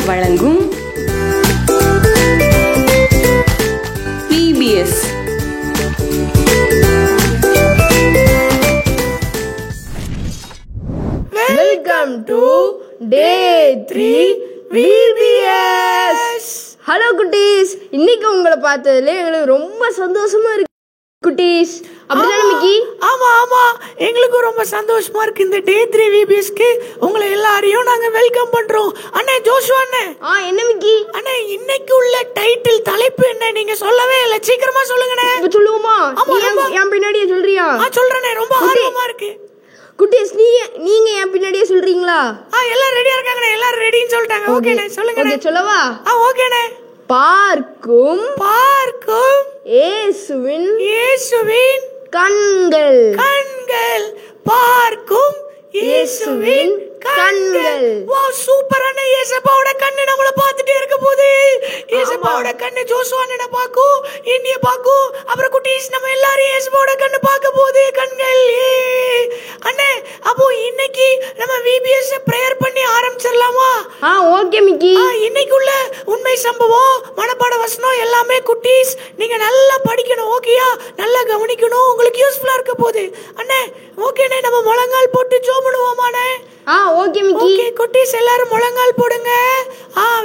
வழங்கும் VBS. Welcome to Day 3 VBS. Hello குட்டீஸ், இன்னைக்கு உங்களை பார்த்ததுல எங்களுக்கு ரொம்ப சந்தோஷமா இருக்கு குட்டீஸ். அப்படிதானே மிக்கி? ஆமா ஆமா, எங்களுக்கு ரொம்ப சந்தோஷமா இருக்கு. இந்த Day 3 VBSக்கு உங்களை எல்லாரையும் நாங்க வெல்கம் பண்றோம். அண்ணே ஜோஷுவா அண்ணே. என்ன மிக்கி? அண்ணே, இன்னைக்கு உள்ள டைட்டில் தலைப்பு என்ன நீங்க சொல்லவே இல்ல, சீக்கிரமா சொல்லுங்கண்ணே. இப்ப சொல்லுவோமா? என் பின்னாடியே சொல்றியா? சொல்றேனே, ரொம்ப ஆர்வமா இருக்கு. குட்டீஸ், நீங்க என் பின்னாடியே சொல்றீங்களா? எல்லாம் ரெடியா இருக்காங்கண்ணே, எல்லாரும் ரெடின்னு சொல்லிட்டாங்க. ஓகேண்ணே, சொல்லுங்க. சொல்லவா? ஓகேண்ணே. பார்க்கும் இயேசுவின் கண்கள். பார்க்கும் இயேசுவின் கண்கள். வாவ், சூப்பர் அண்ணே. இயேசுவோட கண்ணு நம்மள பார்த்துட்டே இருக்க போகுது. இயேசுவோட கண்ணு ஜோஷுவா அண்ணனை பாக்கும், இந்திய பாக்கும். அப்புறம் குட்டீஸ் நம்ம எல்லாரும் இயேசுவோட கண்ணு பார்க்க போகுது. கண்கள் அண்ணே, அப்போ இன்னைக்கு நம்ம VBS பிரேயர் பண்ணி ஆரம்பிச்சிடலாமா? Okay Mickey. இன்னைக்கு உள்ள உண்மை சம்பவம், மனப்பாட வசனம் எல்லாமே குட்டீஸ் நீங்க நல்லா படிக்கணும். ஓகேயா? நல்லா கவனிக்கணும், உங்களுக்கு யூஸ்ஃபுல்லா இருக்க போகுது. அண்ணே ஓகேண்ணே, நம்ம முழங்கால் போட்டு ஜெபம் பண்ணுவோமாண்ணே? Okay Mickey. ஓகே குட்டீஸ், எல்லாரும் முழங்கால் போடுங்க.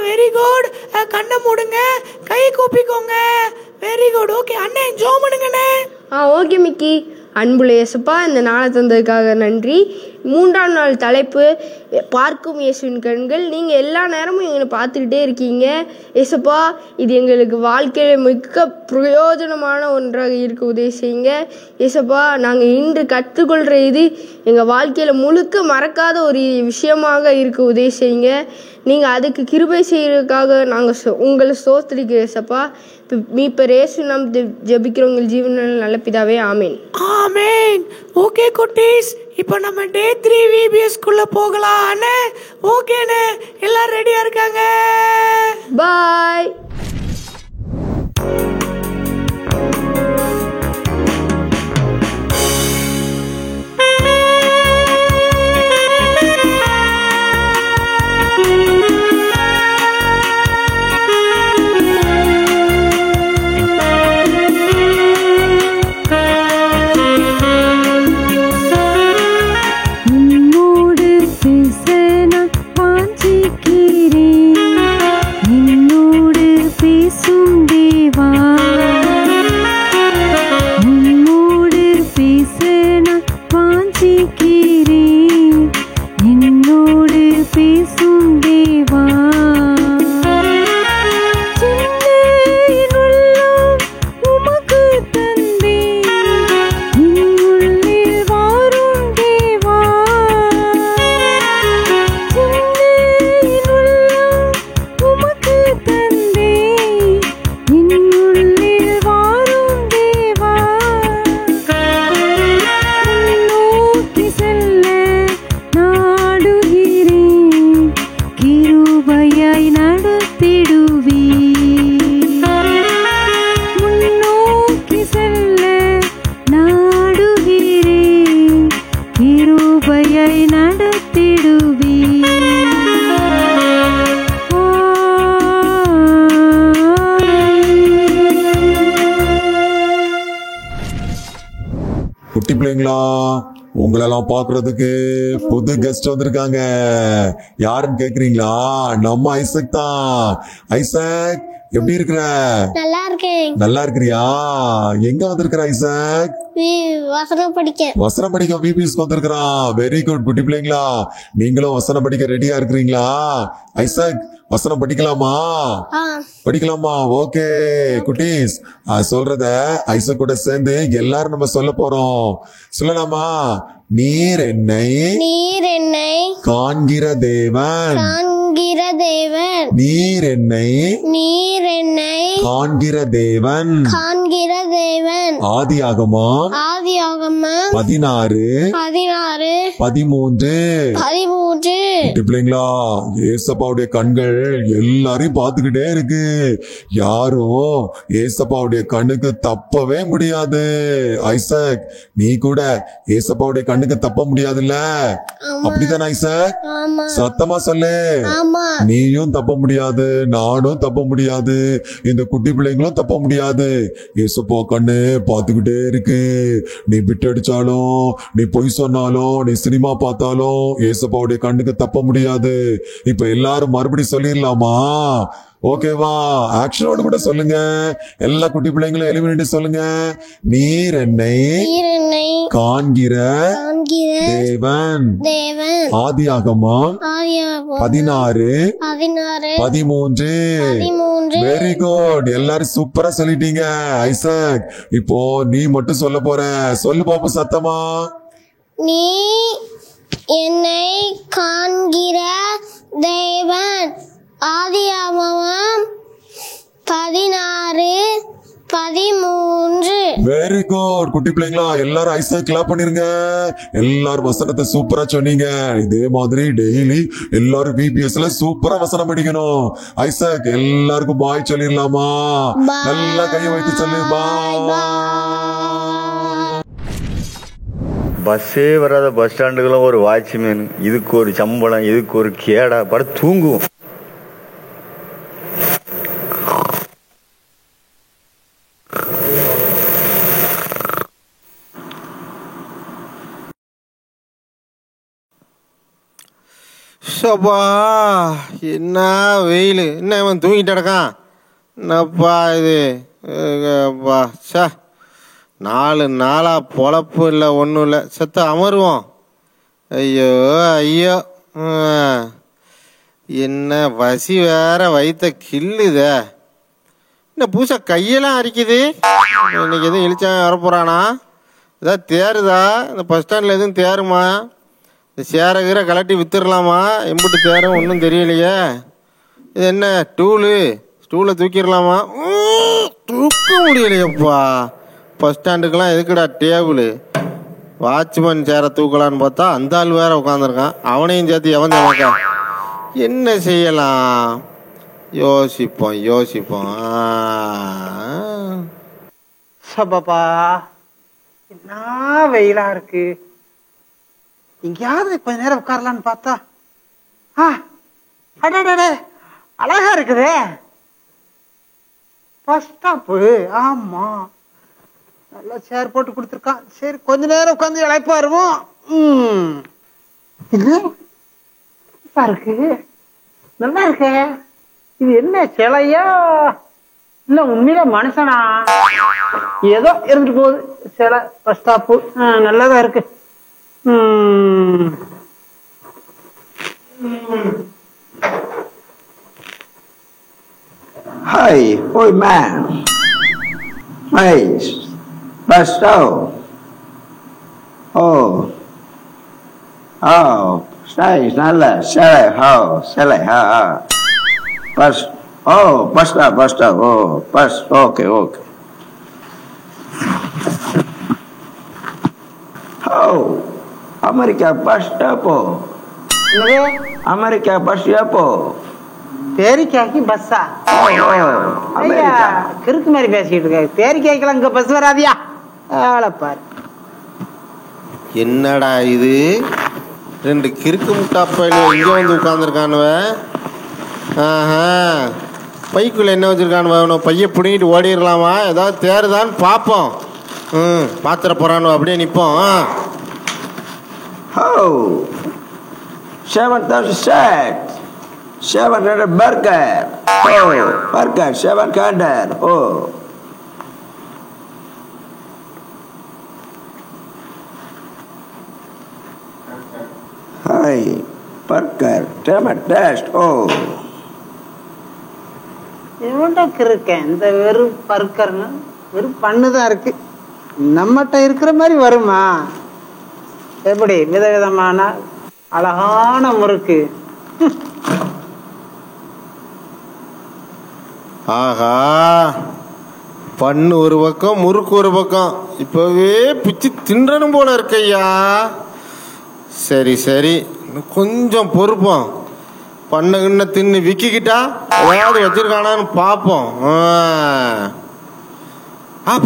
Very good. கண்ணை மூடுங்க, கை கூப்பிக்கோங்க. Very good. ஓகே அண்ணே, ஜெபம் பண்ணுங்கண்ணே. Okay Mickey. அன்புள்ள இயேசுப்பா, இந்த நாளை தந்ததுக்காக நன்றி. 3ஆம் நாள் தலைப்பு பார்க்கும் இயேசுவின் கண்கள். நீங்கள் எல்லா நேரமும் எங்களை பார்த்துக்கிட்டே இருக்கீங்க இயேசுப்பா. இது எங்களுக்கு வாழ்க்கையில் மிக்க பிரயோஜனமான ஒன்றாக இருக்க உதவி செய்யுங்க இயேசுப்பா. நாங்கள் இன்று கற்றுக்கொள்கிற இது எங்கள் வாழ்க்கையில் முழுக்க மறக்காத ஒரு விஷயமாக இருக்க உதவி செய்யுங்க. நீங்கள் அதுக்கு கிருபை செய்கிறதுக்காக நாங்கள் உங்களை ஸ்தோத்திரிக்கிறோம் இயேசுப்பா. மீட்பர் இயேசு நாம் ஜெபிக்கிறோம் உங்கள் ஜீவனில் நல்ல பிதாவே, ஆமேன். ஆமேன். ஓகே குட்டீஸ், இப்போ நம்ம Day 3 VBS குள்ள போகலாம் அண்ணே. ஓகேண்ணே, எல்லாரும் ரெடியா இருக்காங்க? பாய். குட்டி பிள்ளைங்களா, உங்களெல்லாம் பாக்குறதுக்கு புது கெஸ்ட் வந்திருக்காங்க. யாருன்னு கேக்குறீங்களா? நம்ம ஐசக் தான். ஐசக், எப்படி இருக்கிற? நல்லா இருக்கேன். நல்லா இருக்கிறியா? எங்க வந்திருக்கிற ஐசக்? வசனம் படிக்க VBSக்கு வந்திருக்கிறான். Very good. குட்டி பிள்ளைங்களா, நீங்களும் வசனம் படிக்க ரெடியா இருக்கிறீங்களா? ஐசக், வசனம் படிக்கலாமா? படிக்கலாமா? ஓகே குட்டீஸ், சொல்றத ஐசக் கூட சேர்ந்து எல்லாரும் நம்ம சொல்ல போறோம். சொல்லலாமா? நீர் என்னை காண்கிற தேவன். நீர் என்னை காண்கிற தேவன். ஆதியாகமம் 16:13. பிள்ளைங்களா, ஏசப்பாவுடைய கண்கள் எல்லாரையும் பார்த்துக்கிட்டே இருக்கு. யாரும் ஏசப்பாவுடைய கண்ணுக்கு தப்பவே முடியாது. ஐசக், நீ கூட ஏசப்பாவுடைய கண்ணுக்கு தப்ப முடியாதுல்ல? அப்படித்தானே ஐசக்? சத்தமா சொல்லு. ஆமா. நீயும் தப்ப முடியாது, நானும் தப்ப முடியாது, இந்த குட்டி பிள்ளைங்களும் தப்ப முடியாது. ஏசப்பா கண்ணு பாத்துக்கிட்டே இருக்கு. நீ பிட் அடிச்சாலும், நீ பொய் சொன்னாலும், நீ சினிமா பார்த்தாலும் ஏசப்பாவுடைய கண்ணுக்கு தப்ப முடியாது. இப்ப எல்லாரும் மறுபடி சொல்லிடலாமா? ஓகேவா? ஆக்ஷனோட கூட சொல்லுங்க. எல்லா குட்டி பிள்ளைங்களும் எலிமினேட் சொல்லுங்க. நீர் என்னை காண்கிற தேவன். ஆதியாகமம் 16:13. Very good. எல்லாரும் சூப்பரா சொல்லிட்டீங்க. ஐசக், இப்போ நீ மட்டும் சொல்ல போற. சொல்லு பாப்போம் சத்தமா. நீ என்னை காண்கிற தேவன். ஆதியாகமம் 16:13. Very good. குட்டி பிள்ளைங்களா எல்லாரும் ஐசக் கிளாப் பண்ணிருங்க. எல்லாரும் வசனத்தை சூப்பரா சொன்னீங்க. இதே மாதிரி டெய்லி எல்லாரும் VPSல சூப்பரா வசனம் படிக்கணும். ஐசக் எல்லாருக்கும் பாய் சொல்லிடலாமா? நல்லா கையை வைத்து சொல்லு பாய். பஸ்ஸே வராத பஸ் ஸ்டாண்டுகளும் ஒரு வாட்ச்மேன், இதுக்கு ஒரு சம்பளம், இதுக்கு ஒரு கேடா, படம் தூங்குவோம். ஷப்பா, என்ன வெயில்! என்ன இவன் தூங்கிட்டு கிடக்கான்? என்னப்பா இது? அப்பா சா, 4 நாளா பொழப்பு இல்லை, ஒன்றும் இல்லை. செத்த அமருவோம். ஐயோ ஐயோ, என்ன பசி வேற வயிற்ற கில்லுதே. என்ன பூசா கையெல்லாம் அரிக்குது. இன்னைக்கு எதுவும் இழிச்சாங்க வரப்போறானா? ஏதாவது தேருதா? இந்த பஸ் ஸ்டாண்டில் எதுவும் தேருமா? இந்த சேரகிற கலட்டி வித்துடலாமா? எம்பிட்டு தேரும் ஒன்றும் தெரியலையே. இது என்ன ஸ்டூலை தூக்கிடலாமா? தூக்க முடியலையப்பா. பஸ் ஸ்டாண்டுக்கெல்லாம் எதுக்குடா டேபிள்? வாட்ச்மேன் சேரை தூக்கலான்னு பார்த்தா அந்த ஆள் வேற உட்காந்துருக்கான். அவனையும் சேர்த்து எவன் நமக்கா? என்ன செய்யலாம்? யோசிப்போம். சபாப்பா, என்ன வெயிலா இருக்கு. எங்கேயாவது கொஞ்ச நேரம் உட்காரலான்னு பார்த்தா அழகா இருக்குதே பஸ் ஸ்டாப்பு. ஆமா, நல்லா சேர் போட்டு கொடுத்துருக்கான். சரி, கொஞ்ச நேரம் உட்காந்து இழைப்பா இருவோம். இருக்கு, நல்லா இருக்கு. இது என்ன சிலையா இல்ல உண்மையில மனுஷனா? ஏதோ இருந்துட்டு போகுது. சிலை பஸ் ஸ்டாப்பு நல்லாதான் இருக்கு. Hi, oi man. Hey, bus stop. Oh, nice, nalla, select, bus. Oh, bus stop. Oh, bus. Okay. Oh, America bus stop. America bus stop. தேரிக்காய்க்கு பஸ்ஸா? கிறுக்கு மாதிரி பேசிக்கிட்டு இருக்க. தேரிக்காய்க்கெல்லாம் இங்க பஸ் வராதியா? பாரு, என்னடா இது? 2 கிறுக்கு முட்டா பையில இங்க வந்து உட்காந்துருக்கானுவ. பைக்குள்ள என்ன வச்சிருக்கானுவ? பைய பிடிங்கிட்டு ஓடிடலாமா? ஏதாவது தேருதான்னு பார்ப்போம். பாத்திர போறானு அப்படியே நிப்போம். 700 burger. Burger 700. Hi, burger. Taste. எவ்வளோ இருக்கேன். இந்த வெறும் பர்கர்னு வெறும் பண்ணுதான் இருக்கு. நம்மகிட்ட இருக்கிற மாதிரி வருமா? எப்படி விதவிதமான அழகான முறுக்கு. ஆஹா, பண்ணு ஒரு பக்கம், முறுக்கு ஒரு பக்கம். இப்பவே பிச்சு தின்றனும் போல இருக்கையா. சரி, கொஞ்சம் பொறுப்போம். பண்ண தின்னு விக்கிக்கிட்டா ஏதாவது வச்சிருக்கானான்னு பார்ப்போம்.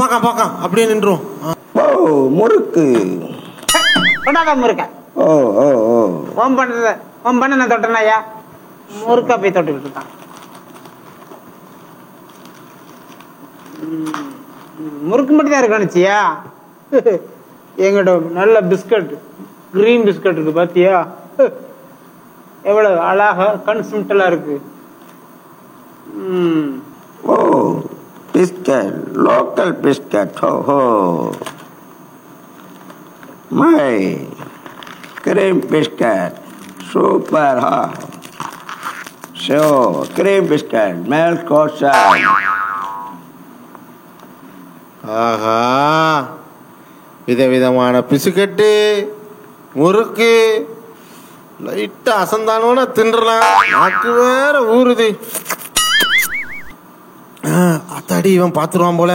பார்க்க அப்படியே நின்றும். முறுக்கு முறுக்க. ஓம் பண்ண தொட்டனையா? முறுக்கா போய் தொட்டுக்கிட்டு இருக்கான். முறுக்கு மட்டும் தான் இருக்கானுச்சியா? எங்கிட்ட நல்ல பிஸ்கட், கிரீன் பிஸ்கட் இருக்கு பாத்தியா? எவ்வளவு அழகா கன்சிம்டலா இருக்கு. ஓ பிஸ்கட், லோக்கல் பிஸ்கட். ஓஹோ my cream biscuit, super hot. So cream biscuit, milk outside. ஆஹா, விதவிதமான பிஸ்கட்டு, முறுக்கு, லைட்டா அசந்தானோட தின்றலாம். நாக்கு வேற ஊறுது. அத்தாடி, இவன் பார்த்துருவான் போல.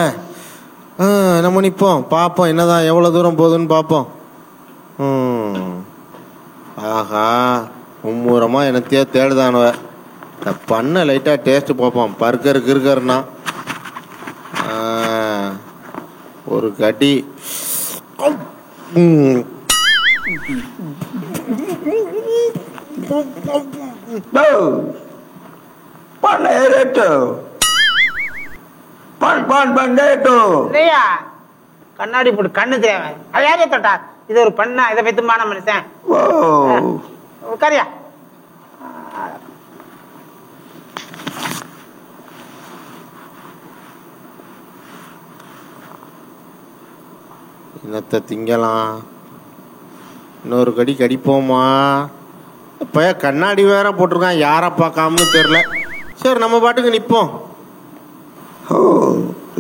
நம்ம நிற்போம், பார்ப்போம் என்னதான் எவ்வளோ தூரம் போகுதுன்னு பார்ப்போம். ஆஹா, மும்முரமாக என்னத்தையோ தேடுதானுவ. பண்ண லைட்டாக டேஸ்ட்டு பார்ப்போம். பர்கர் கிருக்கர்னா ஒரு கடி. கண்ணாடி போட்டு கண்ணு தேவை. அது யாரே தொட்டா? இது ஒரு பண்ணா? இதை பெத்துமான மனுஷன். உட்காரியா? என்னத்தை திங்கலாம்? இன்னொரு கடி கடிப்போமா? இப்போ கண்ணாடி வேற போட்டிருக்கான், யாரை பார்க்காமனு தெரில. சரி, நம்ம பாட்டுக்கு நிற்போம். ஓ,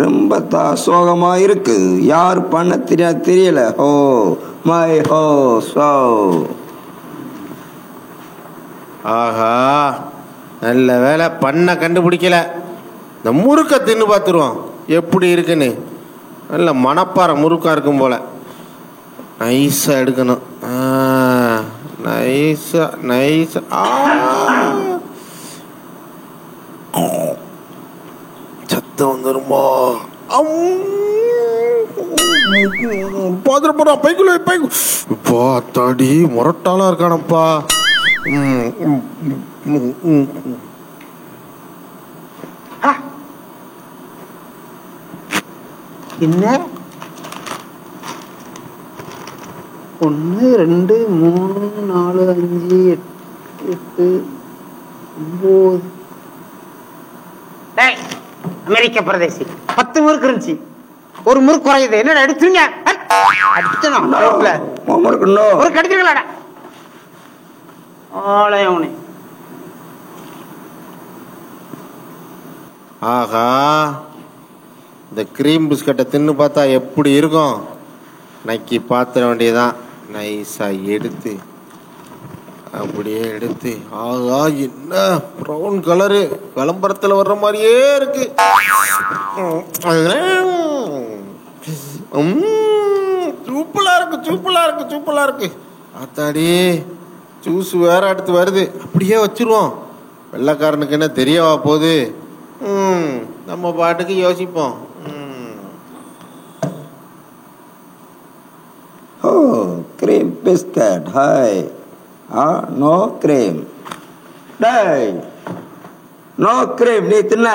ரொம்ப சோகமா இருக்கு. யார் பண்ண தெரியல. ஓ மை ஹோ சோ. ஆஹா, நல்ல வேலை பண்ண கண்டுபிடிக்கல. இந்த முறுக்க தின்னு பார்த்துருவோம் எப்படி இருக்குன்னு. நல்ல மணப்பாறை முறுக்கா இருக்கும் போல. நைஸா எடுக்கணும். நைஸா நைஸா. சத்தம் வந்துருமா? பாத்திரப்பா, பைக்குள்ள பைக்கு தடி முரட்டாலாம் இருக்கானப்பா. என்ன 1 2 3 4 5 8 9. அமெரிக்க பிரதேசி 10 முறுக்கு இருந்துச்சு. ஒரு முறுக்கு குறையுது. என்னடா எடுத்துருங்க. ஒரு கடிச்சிருக்கலாடா. ஆலயவனே. ஆஹா, இந்த கிரீம் பிஸ்கட்டை தின்னு பார்த்தா எப்படி இருக்கும்? நக்கி பாத்திர வேண்டியதான். நைஸா எடுத்து அப்படியே எடுத்து. ஆகா, என்ன ப்ரௌன் கலரு, விளம்பரத்தில் வர்ற மாதிரியே இருக்கு. சூப்பலா இருக்கு, சூப்பலா இருக்கு, சூப்பலா இருக்கு. ஆத்தாடி, ஜூஸ் வேற அடுத்து வருது. அப்படியே வச்சிருவோம். வெள்ளைக்காரனுக்கு என்ன தெரியவா போகுது? நம்ம பாட்டுக்கு யோசிப்போம். ஓ, cream biscuit. Hi. No cream. டேய், நோ கிரீம். நீ தின்ன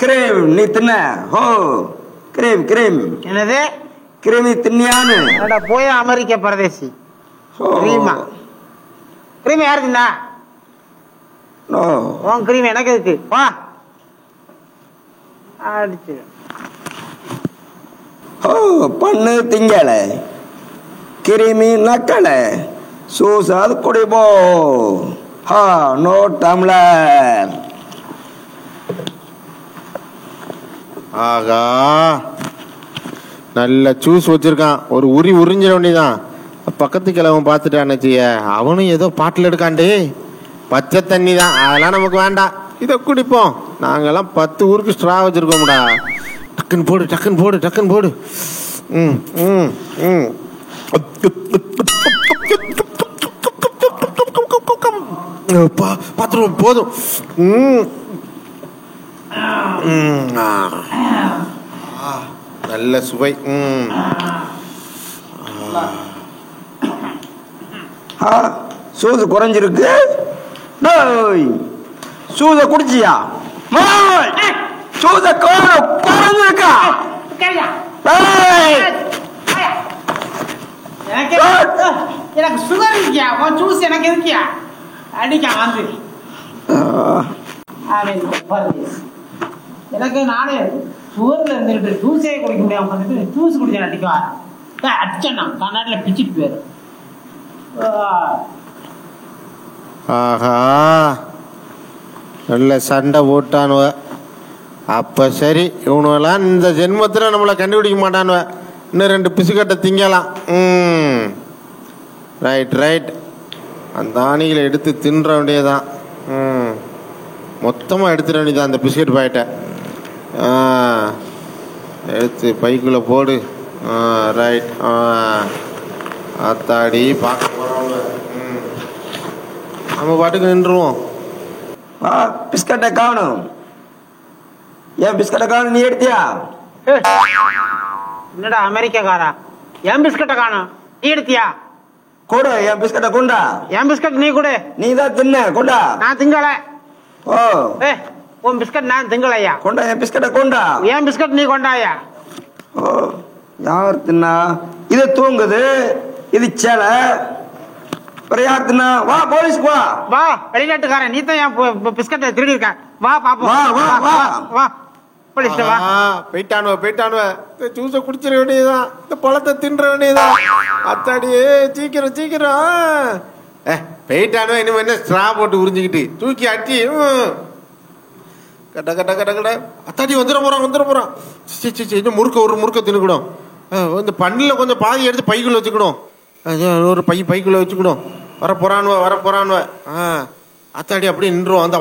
கிரீம், நீ தின்ன. ஹோ, கிரீம் கிரீம். என்னது கிரீமி தின்னியான்னு? போய் அமெரிக்க பரதேசி. கிரீமா? கிரீம் யாரு தின்னா? நோ, உன் கிரீம் எனக்கு இருக்கு. வா அடிச்சு. ஓ, பண்ணு திங்கல, கிருமி நக்கல, சூசாது குடிப்போ. ஹா, நோ டம்ளர். ஆகா, நல்ல ஜூஸ் வச்சிருக்கான். ஒரு உறிஞ்சிட வேண்டியதான். பக்கத்து கிழவன் பார்த்துட்டான்னுச்சிய, அவனும் ஏதோ பாட்டில் எடுக்காண்டே. பச்சை தண்ணி தான், அதெல்லாம் நமக்கு வேண்டாம். இதை குடிப்போம். நாங்கெல்லாம் 10 ஊருக்கு ஸ்ட்ரா வச்சிருக்கோம்டா. டக்குன்னு போடு, டக்குன்னு போடு, டக்குன்னு போடு. பாத்துருவோம், போதும். நல்ல சுவை. சூது குறைஞ்சிருக்கு. ஓய் சூத குடிச்சியா ஓய் சூத குறைஞ்சிருக்கா எனக்கு சுகர் இருக்கியா உன் ஜூஸ் எனக்கு இருக்கியா அடிக்கா வந்து எனக்கு நானே சுகர்ல இருந்துட்டு ஜூஸே குடிக்க முடியாம வந்துட்டு ஜூஸ் குடிச்சேன் அடிக்கா அடிச்சேன் நான் கண்ணாடியில் பிச்சுட்டு போயிடும். ஆஹா நல்ல சண்டை போட்டானுவ. அப்போ சரி இவனுவெல்லாம் இந்த ஜென்மத்தில் நம்மளை கண்டுபிடிக்க மாட்டானுவ. இன்னும் 2 பிசுக்கட்டை திங்கலாம். ரைட் ரைட் அந்த ஆணிகளை எடுத்து தின்ற வேண்டியதான். மொத்தமாக எடுத்துட வேண்டியதான் அந்த பிஸ்கட் பாக்கெட்டை. எடுத்து பைக்குள்ளே போடு. ரைட் அத்தாடி பார்க்க போகிறவங்க நம்ம பாட்டுக்கு நின்றுவோம். பிஸ்கட்டை காணும். ஏன் பிஸ்கட்டை காணும்? நீ எடுத்தியா? என்னடா அமெரிக்காக்காரா என் பிஸ்கட்டை காணும் நீ எடுத்தியா? கொடு என் பிஸ்கட்டை கொண்டா. என் பிஸ்கட் நீ கொடு. நீ தான் தின்ன கொண்டா. நான் திங்கல. ஓ உன் பிஸ்கட் நான் திங்கலையா? கொண்டா என் பிஸ்கட்டை கொண்டா. என் பிஸ்கட் நீ கொண்டாயா? ஓ யார் தின்னா? இது தூங்குது, இது சேலை. யார் தின்னா? வா போலீஸ்க்கு வா. வா வெளிநாட்டுக்காரன் நீ தான் என் பிஸ்கட்டை திருடி இருக்க. வா பாப்போம். வா வா வா வா போலீஸ் வா. போயிட்டானுவ இந்த ஜூஸை குடிச்சிட வேண்டியதுதான். இந்த பழத்தை தின்ற வேண்டியதுதான். அத்தாடியே சீக்கிரம் சீக்கிரம். போயிட்டானுவ. இனிமே என்ன ஸ்ட்ரா போட்டு உறிஞ்சிக்கிட்டு தூக்கி அட்டி கட்ட கட்ட கட்ட கட்ட. அத்தாடி வந்துட போறான். இன்னும் முறுக்க தின்னுக்கணும். இந்த பண்ணில் கொஞ்சம் பாதி எடுத்து பைக்குள்ள வச்சுக்கணும். ஒரு பைக்குள்ள வச்சுக்கணும். வர போறானுவ. அத்தாடி அப்படியே நின்றுவான். அந்த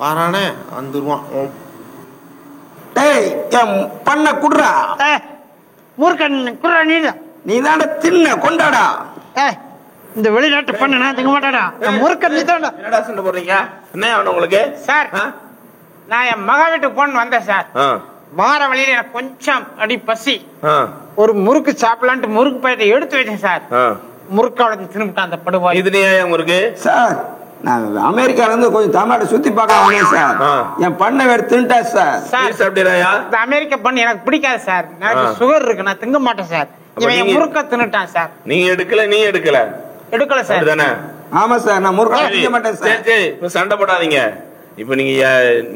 வாரானே வந்துருவான். டேய் என் பண்ண குடுறா. மூர்க்கன் குடுறா. நீ தானே தின்ன கொண்டாடா. இந்த வெளிநாட்டு பண்ண நான் திங்க மாட்டாடா. மூர்க்கன் நீ தான்டா. என்னடா சண்டை போடுறீங்க? என்ன ஆகணும் உங்களுக்கு? சார் நான் என் மகா வீட்டுக்கு போன்னு வந்தேன் சார். வார வழியில எனக்கு கொஞ்சம் அடி பசி. ஒரு முறுக்கு சாப்பிடலான்ட்டு முறுக்கு பாக்கெட்டை எடுத்து வச்சேன் சார். முறுக்காவளை தின்னுட்டான் அந்த படுவா. இது முறுக்கு சார் நான் அமெரிக்கால இருந்து கொஞ்சம் தமிழ்நாட்டை சுத்தி பார்க்க வந்தேன் சார். என் பண்ணை எடுத்து தின்ட்டா சார். சாப்பிடுறாயா? இந்த அமெரிக்கா பண்ணு எனக்கு பிடிக்காது சார். எனக்கு சுகர் இருக்கு, நான் திங்க மாட்டேன் சார். இவன் முறுக்க தின்னுட்டான் சார். நீ எடுக்கல சார் தானே? ஆமா சார் நான் முறுக்க திங்க மாட்டேன் சார். சரி சண்டை போடாதீங்க. இப்ப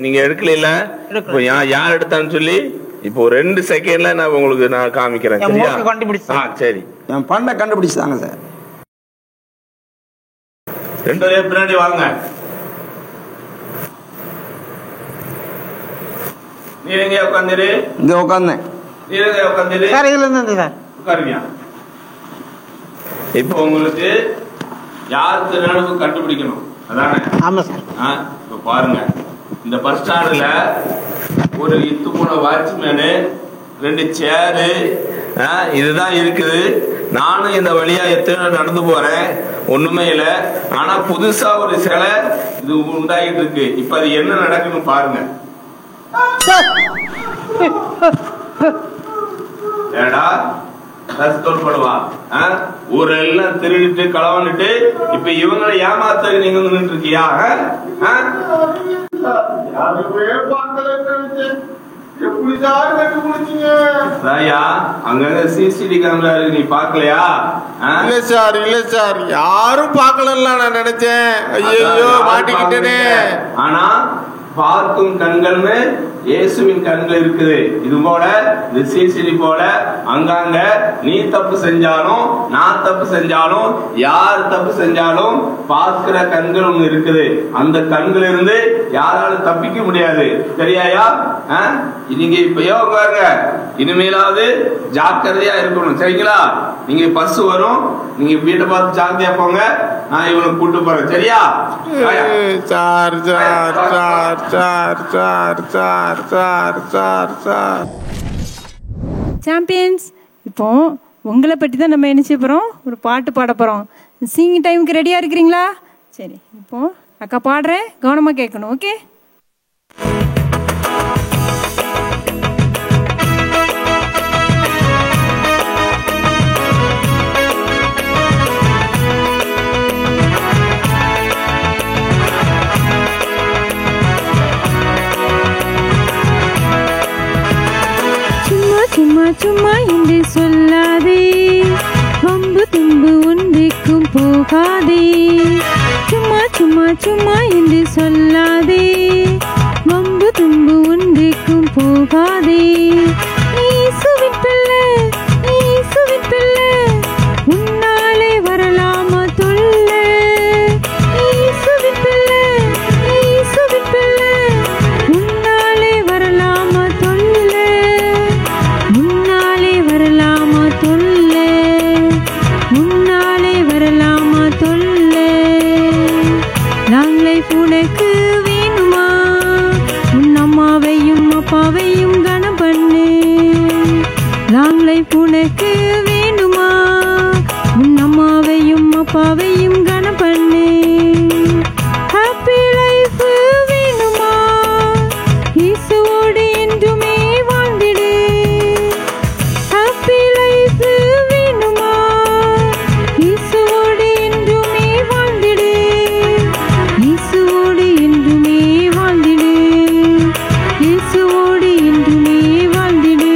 நீங்க எடுக்கல. இப்ப யார் எடுத்தான்னு சொல்லி இப்போ 2 செகண்ட்ல நான் உங்களுக்கு காமிக்கிறேன். சரியா? சரி என் பண்ணை கண்டுபிடிச்சாங்க சார். 2 பேரும் பின்னாடி வாங்க. நீ எங்க உட்காந்துரு? இங்க உட்காந்தேன். நீ எங்க உட்காந்துரு? சார் இதுல இருந்து சார் உட்காருங்க. இப்போ உங்களுக்கு யார் திருநாளுக்கு கண்டுபிடிக்கணும் அதானே? ஆமா சார். இப்ப பாருங்க, இந்த பஸ் ஸ்டாண்ட்ல ஒரு இத்து போன வாட்ச்மேனு, 2 சேரு இதுதான் இருக்குது. நானும் இந்த வழியா எத்தனை நடந்து போறேன், ஒண்ணுமே இல்ல. ஆனா புதுசா ஒரு சிலை இது உண்டாகிட்டு இருக்கு. இப்ப அது என்ன நடக்குன்னு பாருங்க. ஏடா தோல்படுவா ஊரெல்லாம் திருடிட்டு களவாண்டுட்டு இப்ப இவங்களை ஏமாத்த நீங்க நின்று இருக்கியா? அங்க சிசிடிவி கேமரா இருக்கு, நீ பாக்கலையா? இல்ல சார் யாரும் பாக்கல நான் நினைச்சேன். ஐயோ மாட்டிக்கிட்டேனே. ஆனா பார்க்கும் கண்கள்னு இயேசுவின் கண்கள் இருக்குது. இது போல இந்த சிசிடி போல அங்கங்க நீ தப்பு செஞ்சாலும் நான் தப்பு செஞ்சாலும் யார் தப்பு செஞ்சாலும் பார்க்கிற கண்கள் ஒண்ணு இருக்குது. அந்த கண்கள் இருந்து யாராலும் தப்பிக்க முடியாது. சரியாயா? நீங்க இப்பயோ பாருங்க, இனிமேலாவது ஜாக்கிரதையா இருக்கணும். சரிங்களா? நீங்க பஸ் வரும், நீங்க வீட்டை பார்த்து ஜாக்கிரதையா போங்க. நான் இவனை கூட்டு போறேன். சரியா? Sir sir sir sir sir sir sir sir sir champions, இப்போ உங்களை பற்றி தான் நம்ம என்ன செய்ய போகிறோம், ஒரு பாட்டு பாட போகிறோம். சிங்கிங் டைமுக்கு ரெடியாக இருக்கிறீங்களா? சரி, இப்போ அக்கா பாடுறேன், கவனமாக கேட்கணும். ஓகே? சும்மா என்று சொல்லாதே, வம்பு தும்பு ஒன்றிக்கும் போகாதே. சும்மா சும்மா சும்மா என்று சொல்லாதே, வம்பு தும்பு ஒன்றிக்கும் போகாதே. இயேசுவின் பிள்ளை, இயேசுவின் பிள்ளை, உன்னாலே வரலாமா தொல்லை? இயேசுவின் பிள்ளை, இயேசுவின் பிள்ளை, உன்னாலே வரலாமா தொல்லை? உன்னாலே வரலாமா தொல்லை? உன்னாலே வரலாமா தொல்லை? லாங் லைஃப் உனக்கு வேணுமா? உன் அம்மாவையும் அப்பாவையும் கனம் பண்ணு. லாங் லைஃப் உனக்கு வேணுமா? உன் அம்மாவையும் அப்பாவையும் கனம் பண்ணு. ஹாப்பி லைஃப் வேணுமா? இயேசுவோடு என்றுமே வாழ்ந்திடு. ஹாப்பி லைஃப் வேணுமா? இயேசுவோடு என்றுமே வாழ்ந்திடு. இயேசுவோடு என்றுமே வாழ்ந்திடு. இயேசுவோடு என்றுமே வாழ்ந்திடு.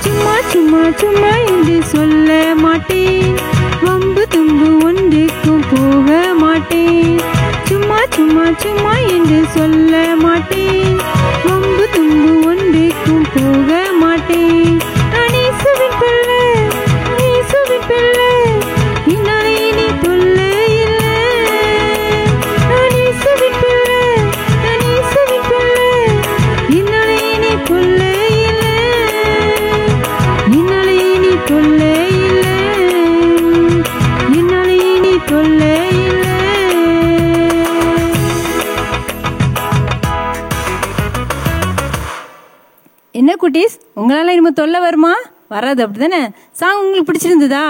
சும்மா சும்மா சும்மா என்று சொல்ல மாட்டேன், வம்பு தும்பு ஒன்றுக்கும் போக மாட்டேன். சும்மா சும்மா சும்மா என்று சொல்ல மாட்டேன், வம்பு தும்பு ஒன்றுக்கும் போக மாட்டேன். நான் இயேசுவின் பிள்ளை, இயேசுவின் பிள்ளை, என்னாலே இனி தொல்லை இல்லை. நான் இயேசுவின் பிள்ளை, நான் இயேசுவின் பிள்ளை, என்னாலே இனி தொல்லை இல்லை. என்னாலே இனி தொல்லை இல்லை. என்னாலே இனி தொல்லை இல்லை. என்ன குட்டீஸ், உங்களால் இனிமே தொல்லை வருமா? வராது, அப்படி தானே? சாங் உங்களுக்கு பிடிச்சிருந்ததா?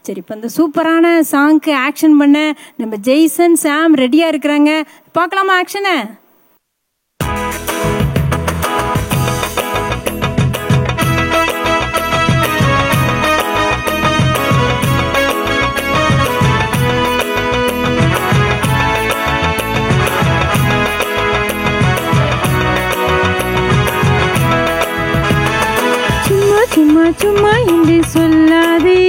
சரி, இப்போ இந்த சூப்பரான சாங்க்கு ஆக்ஷன் பண்ண நம்ம ஜெய்சன், சாம் ரெடியாக இருக்கிறாங்க. பார்க்கலாமா ஆக்ஷனை? சும்மா சும்மா என்று சொல்லாதே,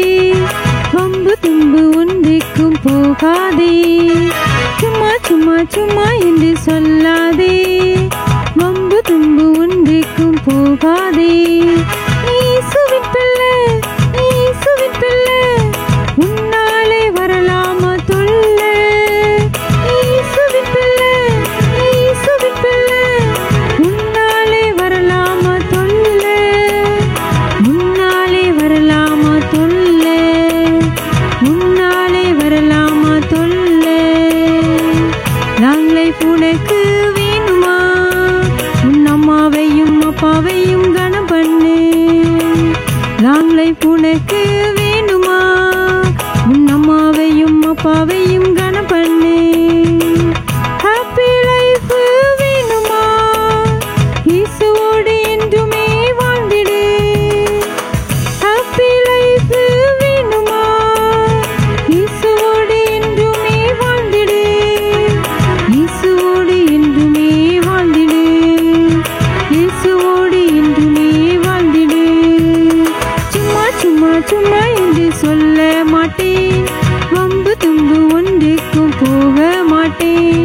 வம்பு தும்பு ஒன்றிக்கும் போகாதே. சும்மா சும்மா சும்மா என்று சொல்லாதே, வம்பு தும்பு ஒன்றிக்கும் போகாதே. இயேசுவின் பிள்ளை, இயேசுவின் பிள்ளை, உன்னாலே வரலாமா தொல்லை? இயேசுவின் பிள்ளை, இயேசுவின் பிள்ளை, உன்னாலே வரலாமா தொல்லை? உன்னாலே வரலாமா தொல்லை? உன்னாலே வரலாமா தொல்லை? லாங் லைஃப் உனக்கு வேணுமா? உன் அம்மாவையும் அப்பாவையும் கனம் பண்ணு. லாங் லைஃப் உனக்கு வேணுமா? உன் அம்மாவையும் அப்பாவையும் கனம் பண்ணு. ஹாப்பி லைஃப் வேணுமா? இயேசுவோடு என்றுமே வாழ்ந்திடு. ஹாப்பி லைஃப் வேணுமா? இயேசுவோடு என்றுமே வாழ்ந்திடு. இயேசுவோடு என்றுமே வாழ்ந்திடு. இயேசுவோடு என்றுமே வாழ்ந்திடு. சும்மா சும்மா சும்மா என்று சொல்ல மாட்டேன், வம்பு தும்பு ஒன்றுக்கும் போக மாட்டேன்.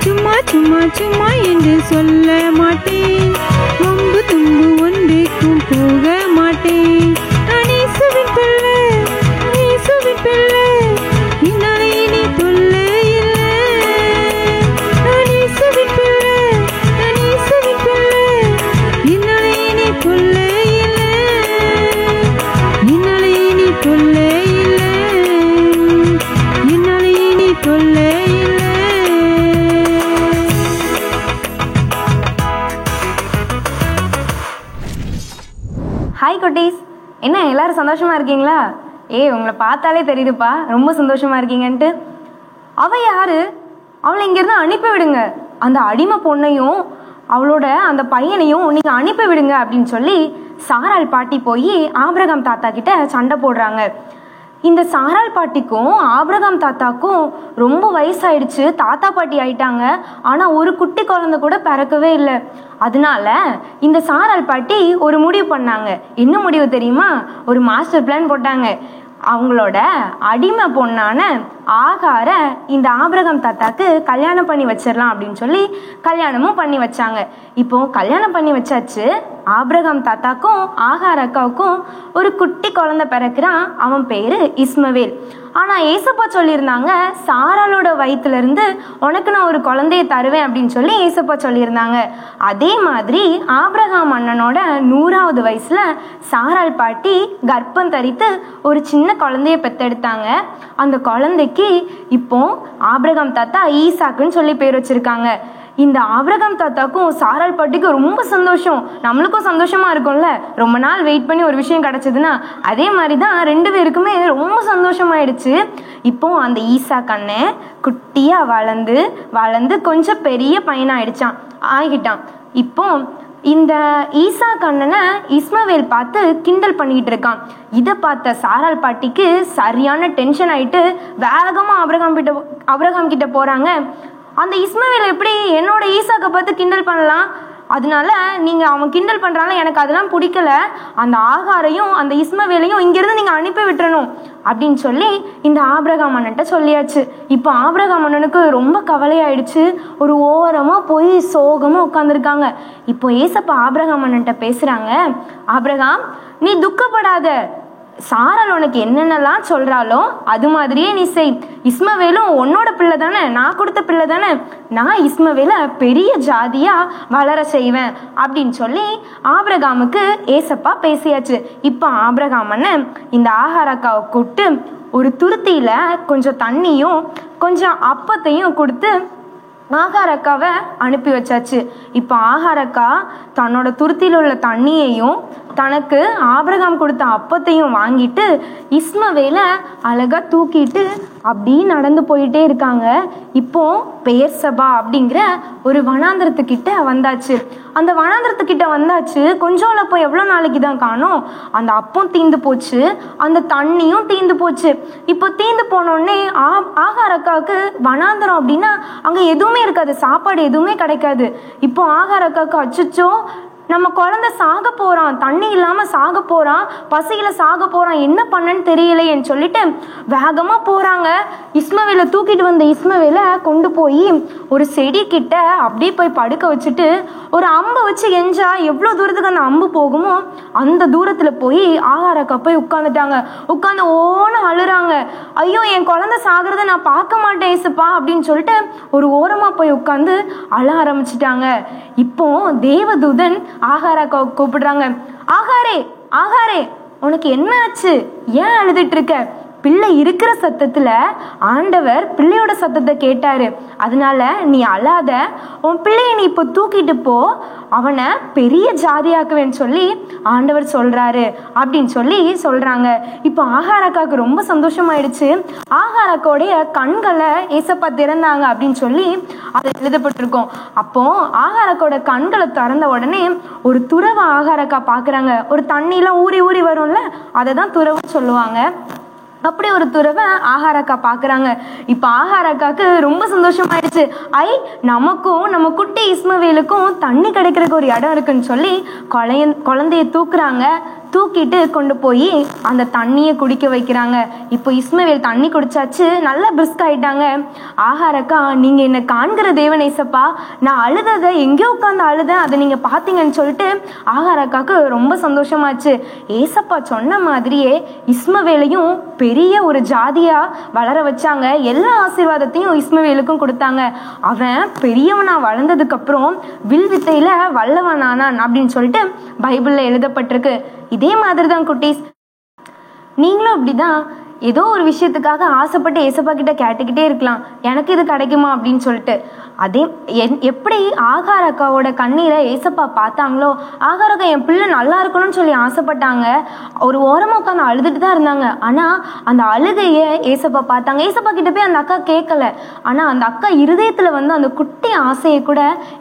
சும்மா சும்மா சும்மா என்று சொல்ல மாட்டேன், வம்பு தும்பு ஒன்றுக்கும் போக மாட்டேன். நான் இயேசுவின் பிள்ளை, இயேசுவின் பிள்ளை, என்னாலே இனி தொல்லை இல்லை. நான் இயேசுவின் பிள்ளை, நான் இயேசுவின் பிள்ளை, என்னாலே இனி தொல்லை இல்லை. என்னாலே இனி தொல்லை இல்லை. என்னாலே இனி தொல்லை இல்லை. ஹாய் குட்டீஸ், என்ன எல்லாரும் சந்தோஷமா இருக்கீங்களா? உங்களை பார்த்தாலே தெரியுதுப்பா ரொம்ப சந்தோஷமா இருக்கீங்கன்ட்டு. அவ யாரு? அவளை இங்கிருந்து அனுப்பி விடுங்க. அந்த அடிமை பொண்ணையும் அவளோட அந்த பையனையும் நீங்க அனுப்பி விடுங்க அப்படின்னு சொல்லி சாராள் பாட்டி போய் ஆபிரகாம் தாத்தா கிட்ட சண்டை போடுறாங்க. இந்த சாராள் பாட்டிக்கும் ஆபிரகாம் தாத்தாக்கும் ரொம்ப வயசாயிடுச்சு, தாத்தா பாட்டி ஆயிட்டாங்க. ஆனால் ஒரு குட்டி குழந்தை கூட பிறக்கவே இல்லை. அதனால இந்த சாராள் பாட்டி ஒரு முடிவு பண்ணாங்க. என்ன முடிவு தெரியுமா? ஒரு மாஸ்டர் பிளான் போட்டாங்க. அவங்களோட அடிமை பொண்ணான ஆகார இந்த ஆபிரகாம் தாத்தாக்கு கல்யாணம் பண்ணி வச்சிடலாம் அப்படின்னு சொல்லி கல்யாணமும் பண்ணி வச்சாங்க. இப்போ கல்யாணம் பண்ணி வச்சாச்சு. ஆபிரகாம் தாத்தாக்கும் ஆகார அக்காவுக்கும் ஒரு குட்டி குழந்தை பிறக்கிறான். அவன் பேரு இஸ்மவேல். ஆனா ஏசப்பா சொல்லியிருந்தாங்க, சாராளோட வயிற்றுல இருந்து உனக்கு நான் ஒரு குழந்தைய தருவேன் அப்படின்னு சொல்லி ஏசப்பா சொல்லியிருந்தாங்க. அதே மாதிரி ஆபிரகாம் அண்ணனோட 100வது வயசுல சாராள் பாட்டி கர்ப்பம் தரித்து ஒரு சின்ன குழந்தைய பெத்தெடுத்தாங்க. அந்த குழந்தைக்கு இப்போ ஆபிரகாம் தாத்தா ஈசாக்குன்னு சொல்லி பேர் வச்சிருக்காங்க. இந்த ஆபிரகாம் தாத்தாக்கும் சாராள் பாட்டிக்கும் ரொம்ப சந்தோஷம். நம்மளுக்கும் சந்தோஷமா இருக்கும்ல, ரொம்ப நாள் வெயிட் பண்ணி ஒரு விஷயம் கிடைச்சதுன்னா. அதே மாதிரி தான் 2 பேருக்குமே ரொம்ப சந்தோஷமாயிடுச்சு. இப்போ அந்த ஈசாக் அண்ணன் குட்டியா வளர்ந்து வளர்ந்து கொஞ்சம் பெரிய பையனாயிடுச்சான் ஆகிட்டான். இப்போ இந்த ஈசாக் அண்ணனை இஸ்மவேல் பார்த்து கிண்டல் பண்ணிக்கிட்டு இருக்கான். இதை பார்த்த சாராள் பாட்டிக்கு சரியான டென்ஷன் ஆயிட்டு வேகமா ஆபிரகாம் கிட்ட போறாங்க. அந்த இஸ்மவேல் எப்படி என்னோட ஈசாக்கை பார்த்து கிண்டல் பண்ணலாம்? அதனால நீங்க அவன் கிண்டல் பண்றாங்க, எனக்கு அதெல்லாம் பிடிக்கல. அந்த ஆகாரையும் அந்த இஸ்மவேலையும் இங்கிருந்து நீங்க அனுப்பி விட்டுறணும் அப்படின்னு சொல்லி இந்த ஆபிரகாம் அண்ணன்ட்ட சொல்லியாச்சு. இப்போ ஆபிரகாம் அண்ணனுக்கு ரொம்ப கவலையாயிடுச்சு. ஒரு ஓரமா போய் சோகமா உட்காந்துருக்காங்க. இப்போ ஏசப்பா ஆபிரகாம் அண்ணன்ட்ட பேசுறாங்க. ஆபிரகாம், நீ துக்கப்படாத. சாராள் உனக்கு என்னென்னலாம் சொல்றாளோ அது மாதிரியே நீ செய். இஸ்மவேலும் உன்னோட பிள்ளை தானே, நான் கொடுத்த பிள்ளை தானே. நான் இஸ்மவேலை பெரிய ஜாதியா வளர செய்வேன் அப்படின்னு சொல்லி ஆபிரகாமுக்கு ஏசப்பா பேசியாச்சு. இப்போ ஆபிரகாம் அண்ணன் இந்த ஆகாரக்காவை கூப்பிட்டு ஒரு துருத்தியில கொஞ்சம் தண்ணியும் கொஞ்சம் அப்பத்தையும் கொடுத்து ஆகாரக்காவை அனுப்பி வச்சாச்சு. இப்போ ஆகாரக்கா தன்னோட துருத்தியில் உள்ள தண்ணியையும் தனக்கு ஆபிரகாம் கொடுத்த அப்பத்தையும் வாங்கிட்டு இஸ்மவேலை அழகா தூக்கிட்டு அப்படி நடந்து போயிட்டே இருக்காங்க. இப்போ பெயர்சபா அப்படிங்கிற ஒரு வனாந்திரத்துக்கிட்ட வந்தாச்சு. அந்த வனாந்திரத்துக்கிட்ட வந்தாச்சு. கொஞ்சம் அப்போ எவ்வளோ நாளைக்கு தான் காணும். அந்த அப்பம் தீந்து போச்சு, அந்த தண்ணியும் தீந்து போச்சு. இப்போ தீந்து போனோடனே ஆகாரக்காவுக்கு வனாந்திரம் அப்படின்னா அங்கே எதுவுமே இருக்காது, சாப்பாடு எதுவுமே கிடைக்காது. இப்போ ஆகாரக்காவுக்கு அச்சச்சோ நம்ம குழந்தை சாக போறான், தண்ணி இல்லாம சாக போறான், பசியில சாக போறான், என்ன பண்ணன்னு தெரியலையேன்னு சொல்லிட்டு வேகமா போறாங்க. இஸ்மவேலை தூக்கிட்டு வந்த இஸ்மவேலை கொண்டு போய் ஒரு செடி கிட்ட அப்படியே போய் படுக்க வச்சுட்டு ஒரு அம்பை வச்சு எஞ்சா எவ்வளவு தூரத்துக்கு அந்த அம்பு போகுமோ அந்த தூரத்துல போய் ஆகாரக்கா போய் உட்காந்துட்டாங்க. உட்காந்து ஓன அழுறாங்க. ஐயோ, என் குழந்தை சாகிறத நான் பார்க்க மாட்டேன் ஏசப்பா அப்படின்னு சொல்லிட்டு ஒரு ஓரமா போய் உட்காந்து அழ ஆரம்பிச்சிட்டாங்க. இப்போ தேவதூதன் ஆகாரக்கா கூப்பிடுறாங்க. ஆகாரே, ஆகாரே, உனக்கு என்ன ஆச்சு? ஏன் அழுதுட்டு இருக்க? பிள்ளை இருக்கிற சத்தத்துல ஆண்டவர் பிள்ளையோட சத்தத்தை கேட்டாரு. அதனால நீ அழாத, உன் பிள்ளைய நீ இப்போ தூக்கிட்டு போ, அவனை பெரிய ஜாதியாக்குவேன்னு சொல்லி ஆண்டவர் சொல்றாரு அப்படின்னு சொல்லி சொல்றாங்க. இப்போ ஆகாரக்காவுக்கு ரொம்ப சந்தோஷமாயிடுச்சு. ஆகாரக்கோடைய கண்களை ஏசப்பா திறந்தாங்க அப்படின்னு சொல்லி அது எழுதப்பட்டிருக்கோம். அப்போ ஆகாரக்கோட கண்களை திறந்த உடனே ஒரு துறவை ஆகாரக்கா பாக்குறாங்க. ஒரு தண்ணிலாம் ஊறி ஊறி வரும்ல, அதை தான் துறவு சொல்லுவாங்க. அப்படி ஒரு துறவை ஆகாரக்கா பாக்குறாங்க. இப்ப ஆகாரக்காக்கு ரொம்ப சந்தோஷமாயிடுச்சு. நமக்கும் நம்ம குட்டி இஸ்மவேலுக்கும் தண்ணி கிடைக்கிறதுக்கு ஒரு இடம் இருக்குன்னு சொல்லி குழந்தைய தூக்குறாங்க. தூக்கிட்டு கொண்டு போய் அந்த தண்ணியை குடிக்க வைக்கிறாங்க. இப்போ இஸ்மவேல் தண்ணி குடிச்சாச்சு, நல்லா பிரிஸ்க் ஆயிட்டாங்க. ஆகாரக்கா, நீங்க என்ன காண்கிற தேவன் ஏசப்பா, நான் அழுததை எங்கேயோ உட்காந்து அழுதேன், அதை நீங்க பாத்தீங்கன்னு சொல்லிட்டு ஆகாரக்காக்கு ரொம்ப சந்தோஷமாச்சு. ஏசப்பா சொன்ன மாதிரியே இஸ்மவேலையும் பெரிய ஒரு ஜாதியா வளர வச்சாங்க. எல்லா ஆசீர்வாதத்தையும் இஸ்மவேலுக்கும் கொடுத்தாங்க. அவன் பெரியவனா வளர்ந்ததுக்கு அப்புறம் வில் வித்தையில வல்லவனானான் அப்படின்னு சொல்லிட்டு பைபிள்ல எழுதப்பட்டிருக்கு. இதே மாதிரி தான் குட்டீஸ், நீங்களும் அப்படிதான் ஏதோ ஒரு விஷயத்துக்காக ஆசைப்பட்டு ஏசப்பா கிட்ட கேட்டுக்கிட்டே இருக்கலாம், எனக்கு இது கிடைக்குமா அப்படின்னு சொல்லிட்டு. அதே எப்படி ஆகாரக்காவோட கண்ணீரை ஏசப்பா பார்த்தாங்களோ, ஆகாரக்கா என் பிள்ளை நல்லா இருக்கணும்னு சொல்லி ஆசைப்பட்டாங்க. ஒரு ஓரமாக உட்காந்து அழுதுட்டு தான் இருந்தாங்க. ஆனால் அந்த அழுகையை ஏசப்பா பார்த்தாங்க. ஏசப்பா கிட்ட போய் அந்த அக்கா கேட்கல, ஆனால் அந்த அக்கா இருதயத்தில் வந்து அந்த குட்டி ஆசையை கூட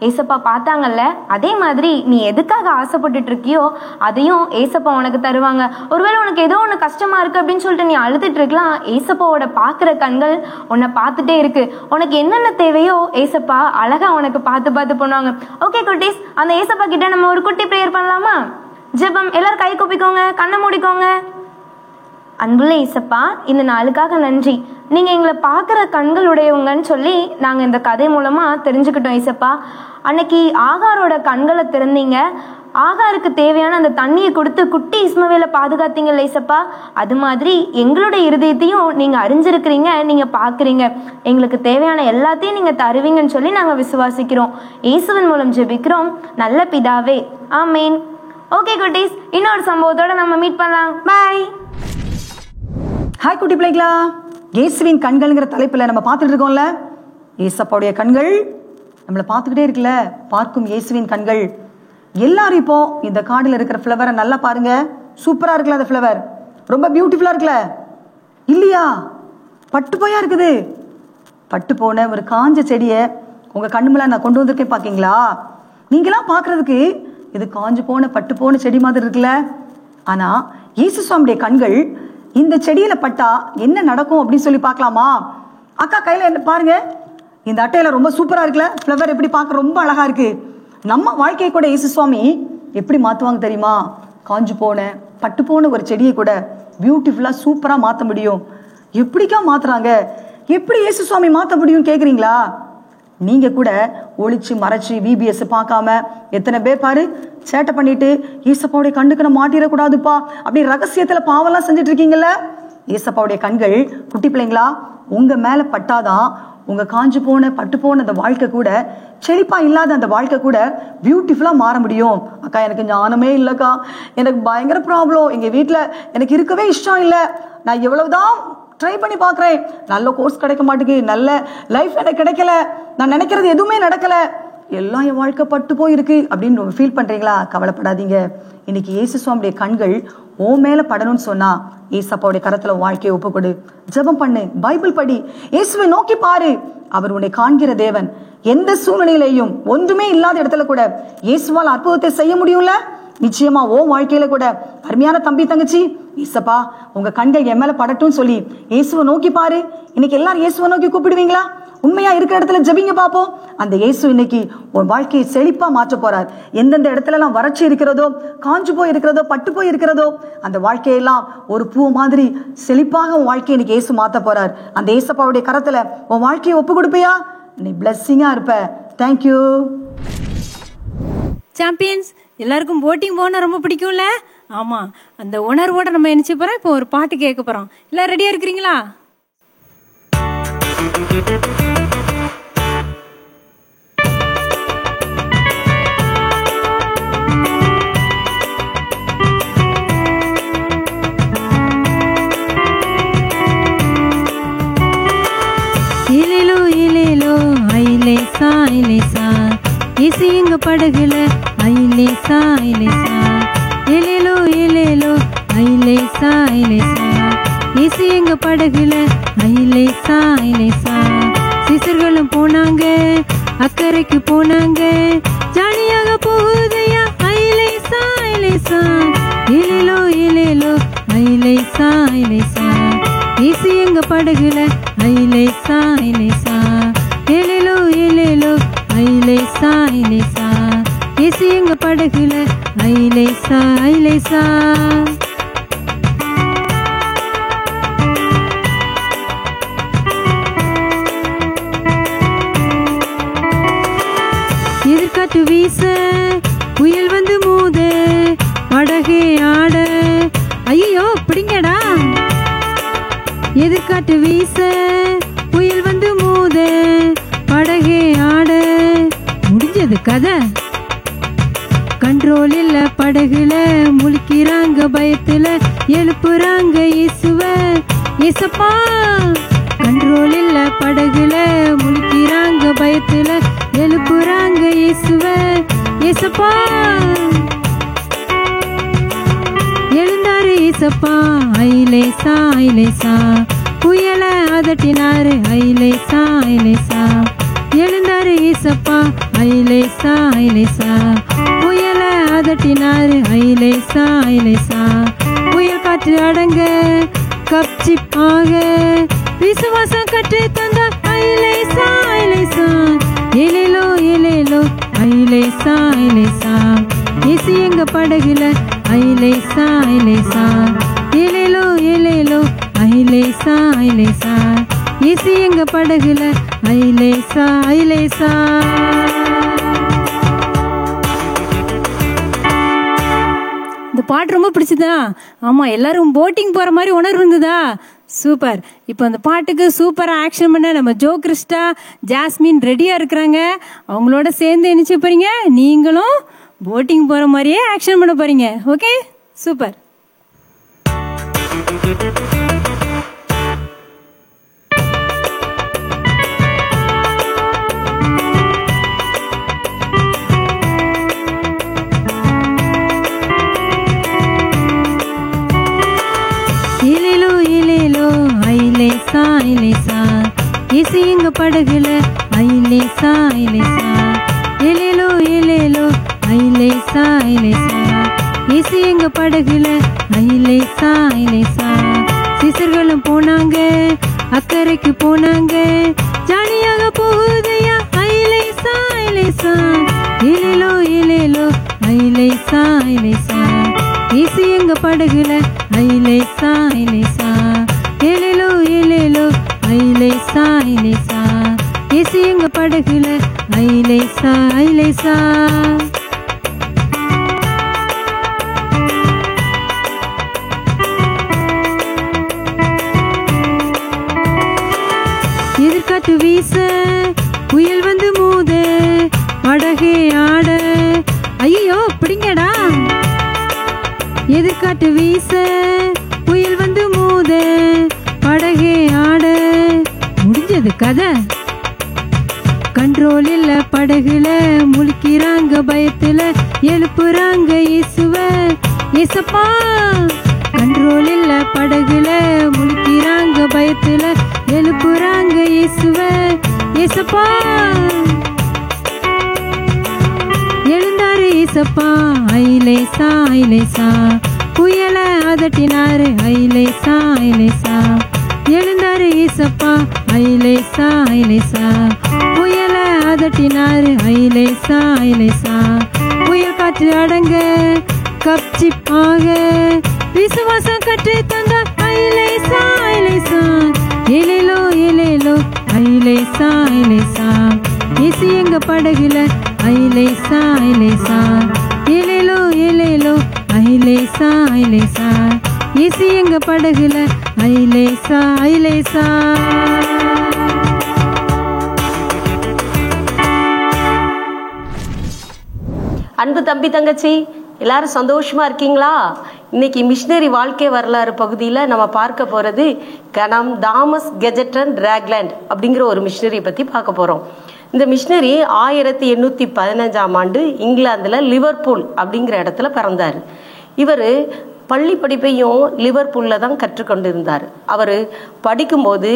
ஏசப்பா பார்த்தாங்கல்ல. அதே மாதிரி நீ எதுக்காக ஆசைப்பட்டுட்டு இருக்கியோ அதையும் ஏசப்பா உனக்கு தருவாங்க. ஒருவேளை உனக்கு ஏதோ ஒன்று கஷ்டமா இருக்கு அப்படின்னு சொல்லிட்டு நீ அழுதுட்டு பார்த்துட்டு இருக்கலாம். ஏசப்பாவோட பார்க்குற கண்கள் உன்னை பார்த்துட்டே இருக்கு. உனக்கு என்னென்ன தேவையோ ஏசப்பா அழகா உனக்கு பார்த்து பார்த்து பண்ணுவாங்க. ஓகே குட்டீஸ், அந்த ஏசப்பா கிட்ட நம்ம ஒரு குட்டி ப்ரேயர் பண்ணலாமா? ஜெபம். எல்லாரும் கை கூப்பிக்கோங்க, கண்ணை மூடிக்கோங்க. அன்புள்ள ஏசப்பா, இந்த நாளுக்காக நன்றி. நீங்கள் எங்களை பார்க்குற கண்களுடையவங்கன்னு சொல்லி நாங்கள் இந்த கதை மூலமாக தெரிஞ்சுக்கிட்டோம் ஏசப்பா. அன்னைக்கு ஆகாரோட கண்களை திறந்தீங்க, ஆகாருக்கு தேவையான அந்த தண்ணியை கொடுத்து குட்டி இஸ்மவேலை பாதுகாத்தீங்கல்ல ஏசப்பா. அது மாதிரி எங்களுடைய இருதயத்தையும் நீங்கள் அறிஞ்சிருக்கிறீங்க, நீங்கள் பார்க்குறீங்க. எங்களுக்கு தேவையான எல்லாத்தையும் நீங்கள் தருவீங்கன்னு சொல்லி நாங்கள் விசுவாசிக்கிறோம். இயேசுவின் மூலம் ஜெபிக்கிறோம் நல்ல பிதாவே, ஆமேன். ஓகே குட்டீஸ், இன்னொரு சம்பவத்தோட நம்ம மீட் பண்ணலாம். பாய். ஹாய் குட்டி பிள்ளைங்களா, இயேசுவின் கண்கள்ங்கிற தலைப்பில் நம்ம பார்த்துட்டு இருக்கோம்ல. ஏசப்பாவுடைய கண்கள் நம்மளை பார்த்துக்கிட்டே இருக்குல்ல, பார்க்கும் இயேசுவின் கண்கள். எல்லாரும் இப்போ இந்த காடில் இருக்கிற ஃப்ளவரை நல்லா பாருங்க. சூப்பராக இருக்குல்ல அந்த ஃப்ளவர், ரொம்ப பியூட்டிஃபுல்லாக இருக்குல்ல இல்லையா? பட்டு போயா இருக்குது. பட்டு போன ஒரு காஞ்ச செடியை உங்கள் கண்ணு மேலே நான் கொண்டு வந்திருக்கேன், பார்க்கிங்களா? நீங்களாம் பார்க்குறதுக்கு இது காஞ்சு போன பட்டு போன செடி மாதிரி இருக்குல்ல. ஆனால் இயேசு சுவாமியுடைய கண்கள் இந்த செடியில பட்டா என்ன நடக்கும் அப்படின்னு சொல்லி பார்க்கலாமா? அக்கா கையில என்ன பாருங்க, இந்த அட்டையில ரொம்ப சூப்பரா இருக்குல்ல ஃப்ளவர், எப்படி பார்க்க ரொம்ப அழகா இருக்கு. நம்ம வாழ்க்கையை கூட இயேசு சுவாமி எப்படி மாத்துவாங்க தெரியுமா? காஞ்சு போன பட்டு போன ஒரு செடியை கூட பியூட்டிஃபுல்லா சூப்பரா மாற்ற முடியும். எப்படிக்கா மாத்துறாங்க? எப்படி இயேசு சுவாமி மாற்ற முடியும் கேட்குறீங்களா? நீங்க கூட ஒளிச்சு மறைச்சு விபிஎஸ் பார்க்காம எத்தனை பேர் பாரு சேட்டை பண்ணிட்டு ஏசப்பாவுடைய கண்ணுக்கு நம்ம மாட்டிடக்கூடாதுப்பா அப்படி ரகசியத்துல பாவெல்லாம் செஞ்சுட்டு இருக்கீங்கல்ல. ஏசப்பாவுடைய கண்கள் குட்டி பிள்ளைங்களா உங்க மேல பட்டாதான் உங்க காஞ்சு போன பட்டு போன அந்த வாழ்க்கை கூட, செழிப்பா இல்லாத அந்த வாழ்க்கை கூட பியூட்டிஃபுல்லா மாற முடியும். அக்கா எனக்கு ஞானமே இல்லைக்கா, எனக்கு பயங்கர ப்ராப்ளம், எங்க வீட்டுல எனக்கு இருக்கவே இஷ்டம் இல்லை, நான் எவ்வளவுதான் ட்ரை பண்ணி பார்க்குறேன், நல்ல கோர்ஸ் கிடைக்க மாட்டேங்குது, நல்ல லைஃப் எனக்கு கிடைக்கல, நான் நினைக்கிறது எதுவுமே நடக்கல, எல்லாம் என் வாழ்க்கை பட்டு போயிருக்கு அப்படின்னு ஃபீல் பண்றீங்களா? கவலைப்படாதீங்க. இன்னைக்கு இயேசு சுவாமியுடைய கண்கள் ஓ மேல படணும்னு சொன்னா ஏசப்பாவுடைய கரத்துல வாழ்க்கையை ஒப்புக்கொடு, ஜெபம் பண்ணு, பைபிள் படி, இயேசுவை நோக்கி பாரு. அவர் உன்னை காண்கிற தேவன். எந்த சூழ்நிலையிலையும் ஒன்றுமே இல்லாத இடத்துல கூட இயேசுவால் அற்புதத்தை செய்ய முடியும்ல. நிச்சயமா ஓ வாழ்க்கையில கூட அருமையான தம்பி தங்கச்சி, ஏசப்பா உங்க கண்கள் என் மேல படட்டும் சொல்லி இயேசுவை நோக்கி பாரு. இன்னைக்கு எல்லாரும் இயேசுவை நோக்கி கூப்பிடுவீங்களா? உண்மையா இருக்கிற இடத்துல ஜெபிங்க பாப்போம். அந்த இயேசு இன்னைக்கு உன் வாழ்க்கையை செழிப்பா மாற்ற போறார். எந்தெந்த இடத்துல எல்லாம் வறட்சி இருக்கிறதோ, காஞ்சு போய் இருக்கிறதோ, பட்டு போய் இருக்கிறதோ, அந்த வாழ்க்கையெல்லாம் ஒரு பூ மாதிரி செழிப்பாக உன் வாழ்க்கையை இன்னைக்கு இயேசு மாத்த போறார். அந்த ஏசப்பாவுடைய கரத்துல உன் வாழ்க்கையை ஒப்பு கொடுப்பியா? நீ பிளஸ்ஸிங்கா இருப்ப. தேங்க்யூ. சாம்பியன்ஸ், எல்லாருக்கும் போட்டிங் போனால் ரொம்ப பிடிக்கும்ல? ஆமாம், அந்த உணர்வோட நம்ம நினைச்சு போகிறோம். இப்போ ஒரு பாட்டு கேட்க போகிறோம். எல்லாம் ரெடியாக இருக்கிறீங்களா? இலேலோ இலேலோ ஐலேசா ஐலேசா இசை எங்க படகுல ஐலேசா ஐலேசா இலேலோ இலேலோ ஐலேசா ஐலேசா இசை எங்க படகுல ஐலேசா ஐலேசா. சிசர்களும் போனாங்க, அக்கறைக்கு போனாங்க, ஜாலியாக போகுதையா ஐலேசா ஐலேசா இலேலோ இலேலோ ஐலேசா ஐலேசா இசை எங்க படகுல ஐலேசா ஐலேசா இலேலோ இலேலோ ஐலேசா ஐலேசா இசை எங்க படகுல ஐலேசா ஐலேசா. எதிர்காற்று வீச, புயல் வந்து மோத, படகே ஆட, ஐயோ பிடிங்கடா. எதிர்காற்று வீச, புயல் வந்து மோத, படகே ஆட, முடிஞ்சது கதை. கண்ட்ரோல் இல்ல படகுல, முழிக்கிறாங்க பயத்துல, எழுப்புறாங்க இயேசுவ இயேசப்பா. கண்ட்ரோல் இல்ல படகுல, முழிக்கிறாங்க பயத்துல, எழுப்புறாங்க இயேசுவ இயேசப்பா. எழுந்தாரு இயேசப்பா ஐலேசா ஐலேசா, புயல அதட்டினாரு ஐலேசா ஐலேசா. எழுந்தாரு இயேசப்பா ஐலேசா ஐலேசா, புயல அதட்டினாரு ஐலேசா ஐலேசா. புயல் காற்று அடங்க, கப்சிப்பாக விசுவாசம் கற்று தந்தார். ஐலேசா ஐலேசா ஏலேலோ ஏலேலோ ஐலேசா ஐலேசா இயேசு எங்க படகுல ஐலேசா ஐலேசா ஏலேலோ ஏலேலோ ஐலேசா ஐலேசா இயேசு எங்க படகுல ஐலேசா ஐலேசா. இந்த பாட்டு ரொம்ப பிடிச்சதா? ஆமாம், எல்லாரும் போட்டிங் போகிற மாதிரி உணர்வு இருந்ததா? சூப்பர். இப்போ அந்த பாட்டுக்கு சூப்பராக ஆக்ஷன் பண்ண நம்ம ஜோ கிறிஸ்டா, ஜாஸ்மின் ரெடியாக இருக்கிறாங்க. அவங்களோட சேர்ந்து நினச்சி போகிறீங்க, நீங்களும் போட்டிங் போகிற மாதிரியே ஆக்ஷன் பண்ண போகிறீங்க. Okay, super. ஐலேசா ஐலேசா இயேசு எங்க படகுல ஐலேசா ஐலேசா ஏலேலோ ஏலேலோ ஐலேசா ஐலேசா இயேசு எங்க படகுல ஐலேசா ஐலேசா. சிசர்களும் போனாங்க, அக்கறைக்கு போனாங்க, ஜாலியாக போகுதையா ஐலேசா ஐலேசா ஏலேலோ ஏலேலோ ஐலேசா ஐலேசா இயேசு எங்க படகுல ஐலேசா ஐலேசா ஏலேலோ ஏலேலோ ஐலேசா ஐலேசா இயேசு எங்க படகுல ஐலேசா ஐலேசா. எதிர்காற்று வீச புயல் வந்து மோத படகே ஆட, ஐயோ பிடிங்கடா. எதிர்காற்று வீச புயல் வந்து மோத படகே ஆட, முடிஞ்சது கதை. கண்ட்ரோல் இல்ல படகுல, முழிக்கிறாங்க பயத்துல, எழுப்புறாங்க இயேசுவ இயேசப்பா. கண்ட்ரோல் இல்ல படகுல, முழிக்கிறாங்க பயத்துல, எழுப்புறாங்க இயேசுவ இயேசப்பா. எழுந்தாரு இயேசப்பா ஐலேசா ஐலேசா புயல அதட்டினாரு ஐலேசா ஐலேசா. எழுந்தாரு இயேசப்பா ஐலேசா ஐலேசா புயல அதட்டினாரு ஐலேசா ஐலேசா. புயல் காற்று அடங்க கப்சிப்பாக விசுவாசம் கற்று தந்தார் ஐலேசா ஐலேசா ஏலேலோ ஏலேலோ ஐலேசா ஐலேசா இயேசு எங்க படகுல ஐலேசா ஐலேசா ஏலேலோ ஏலேலோ ஐலேசா ஐலேசா இயேசு எங்க படகுல ஐலேசா ஐலேசா. அன்பு தம்பி தங்கச்சி, எல்லாரும் சந்தோஷமா இருக்கீங்களா? இன்னைக்கு மிஷினரி வாழ்க்கை வரலாறு பகுதியில் நம்ம பார்க்க போகிறது கனம் தாமஸ் கெஜட்டன் ராக்லாண்ட் அப்படிங்கிற ஒரு மிஷினரி பற்றி பார்க்க போகிறோம். இந்த மிஷினரி 1815ஆம் ஆண்டு இங்கிலாந்தில் லிவர்பூல் அப்படிங்கிற இடத்துல பிறந்தார். இவர் பள்ளி படிப்பையும் லிவர்பூலில் தான் கற்றுக்கொண்டிருந்தார். அவர் படிக்கும்போது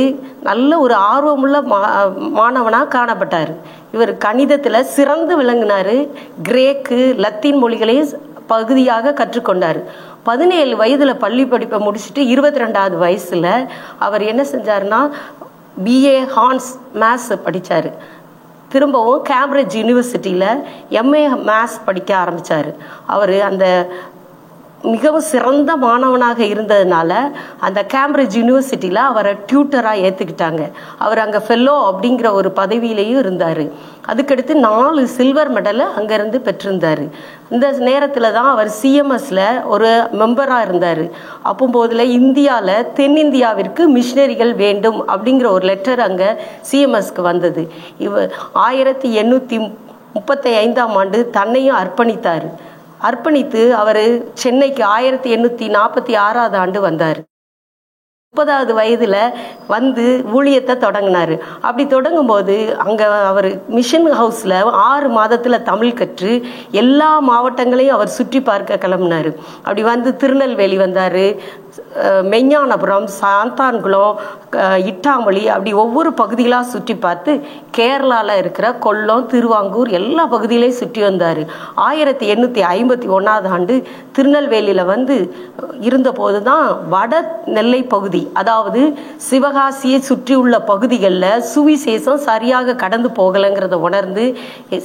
நல்ல ஒரு ஆர்வமுள்ள மாணவனாக காணப்பட்டார். இவர் கணிதத்தில் சிறந்து விளங்கினார். கிரேக்கு லத்தீன் மொழிகளையும் பகுதியாக கற்றுக்கொண்டார். 17 வயதில் பள்ளி படிப்பை முடிச்சுட்டு 22வது வயசில் அவர் என்ன செஞ்சார்னா பிஏ ஹான்ஸ் மேத்ஸ் படித்தார். திரும்பவும் கேம்பிரிட்ஜ் யூனிவர்சிட்டியில் எம்ஏ மேத்ஸ் படிக்க ஆரம்பித்தார். அவர் அந்த மிகவும் சிறந்த மாணவனாக இருந்ததுனால அந்த கேம்பிரிட்ஜ் யூனிவர்சிட்டியில் அவரை டியூட்டராக ஏற்றுக்கிட்டாங்க. அவர் அங்கே ஃபெல்லோ அப்படிங்கிற ஒரு பதவியிலையும் இருந்தார். அதுக்கடுத்து 4 சில்வர் மெடலை அங்கேருந்து பெற்றிருந்தார். இந்த நேரத்தில் தான் அவர் சிஎம்எஸில் ஒரு மெம்பராக இருந்தார். அப்போம்போதில் இந்தியாவில் தென்னிந்தியாவிற்கு மிஷினரிகள் வேண்டும் அப்படிங்கிற ஒரு லெட்டர் அங்கே சிஎம்எஸ்க்கு வந்தது. இவர் 1835ஆம் ஆண்டு தன்னையும் அர்ப்பணித்தார். அர்ப்பணித்து அவர் சென்னைக்கு 1846ஆவது ஆண்டு வந்தார். 30வது வயதில் வந்து ஊழியத்தை தொடங்கினார். அப்படி தொடங்கும்போது அங்கே அவர் மிஷன் ஹவுஸில் 6 மாதத்தில் தமிழ் கற்று எல்லா மாவட்டங்களையும் அவர் சுற்றி பார்க்க கிளம்பினார். அப்படி வந்து திருநெல்வேலி வந்தார், மெஞ்ஞானபுரம், சாந்தான்குளம், இட்டாமொழி, அப்படி ஒவ்வொரு பகுதிகளாக சுற்றி பார்த்து கேரளாவில் இருக்கிற கொல்லம், திருவாங்கூர் எல்லா பகுதியிலையும் சுற்றி வந்தார். 1851ஆவது ஆண்டு திருநெல்வேலியில் வந்து இருந்தபோது தான் வட நெல்லை பகுதி அதாவது சிவகாசியை சுற்றியுள்ள பகுதிகளில் சுவிசேஷம் சரியாக கடந்து போகலைங்கிறத உணர்ந்து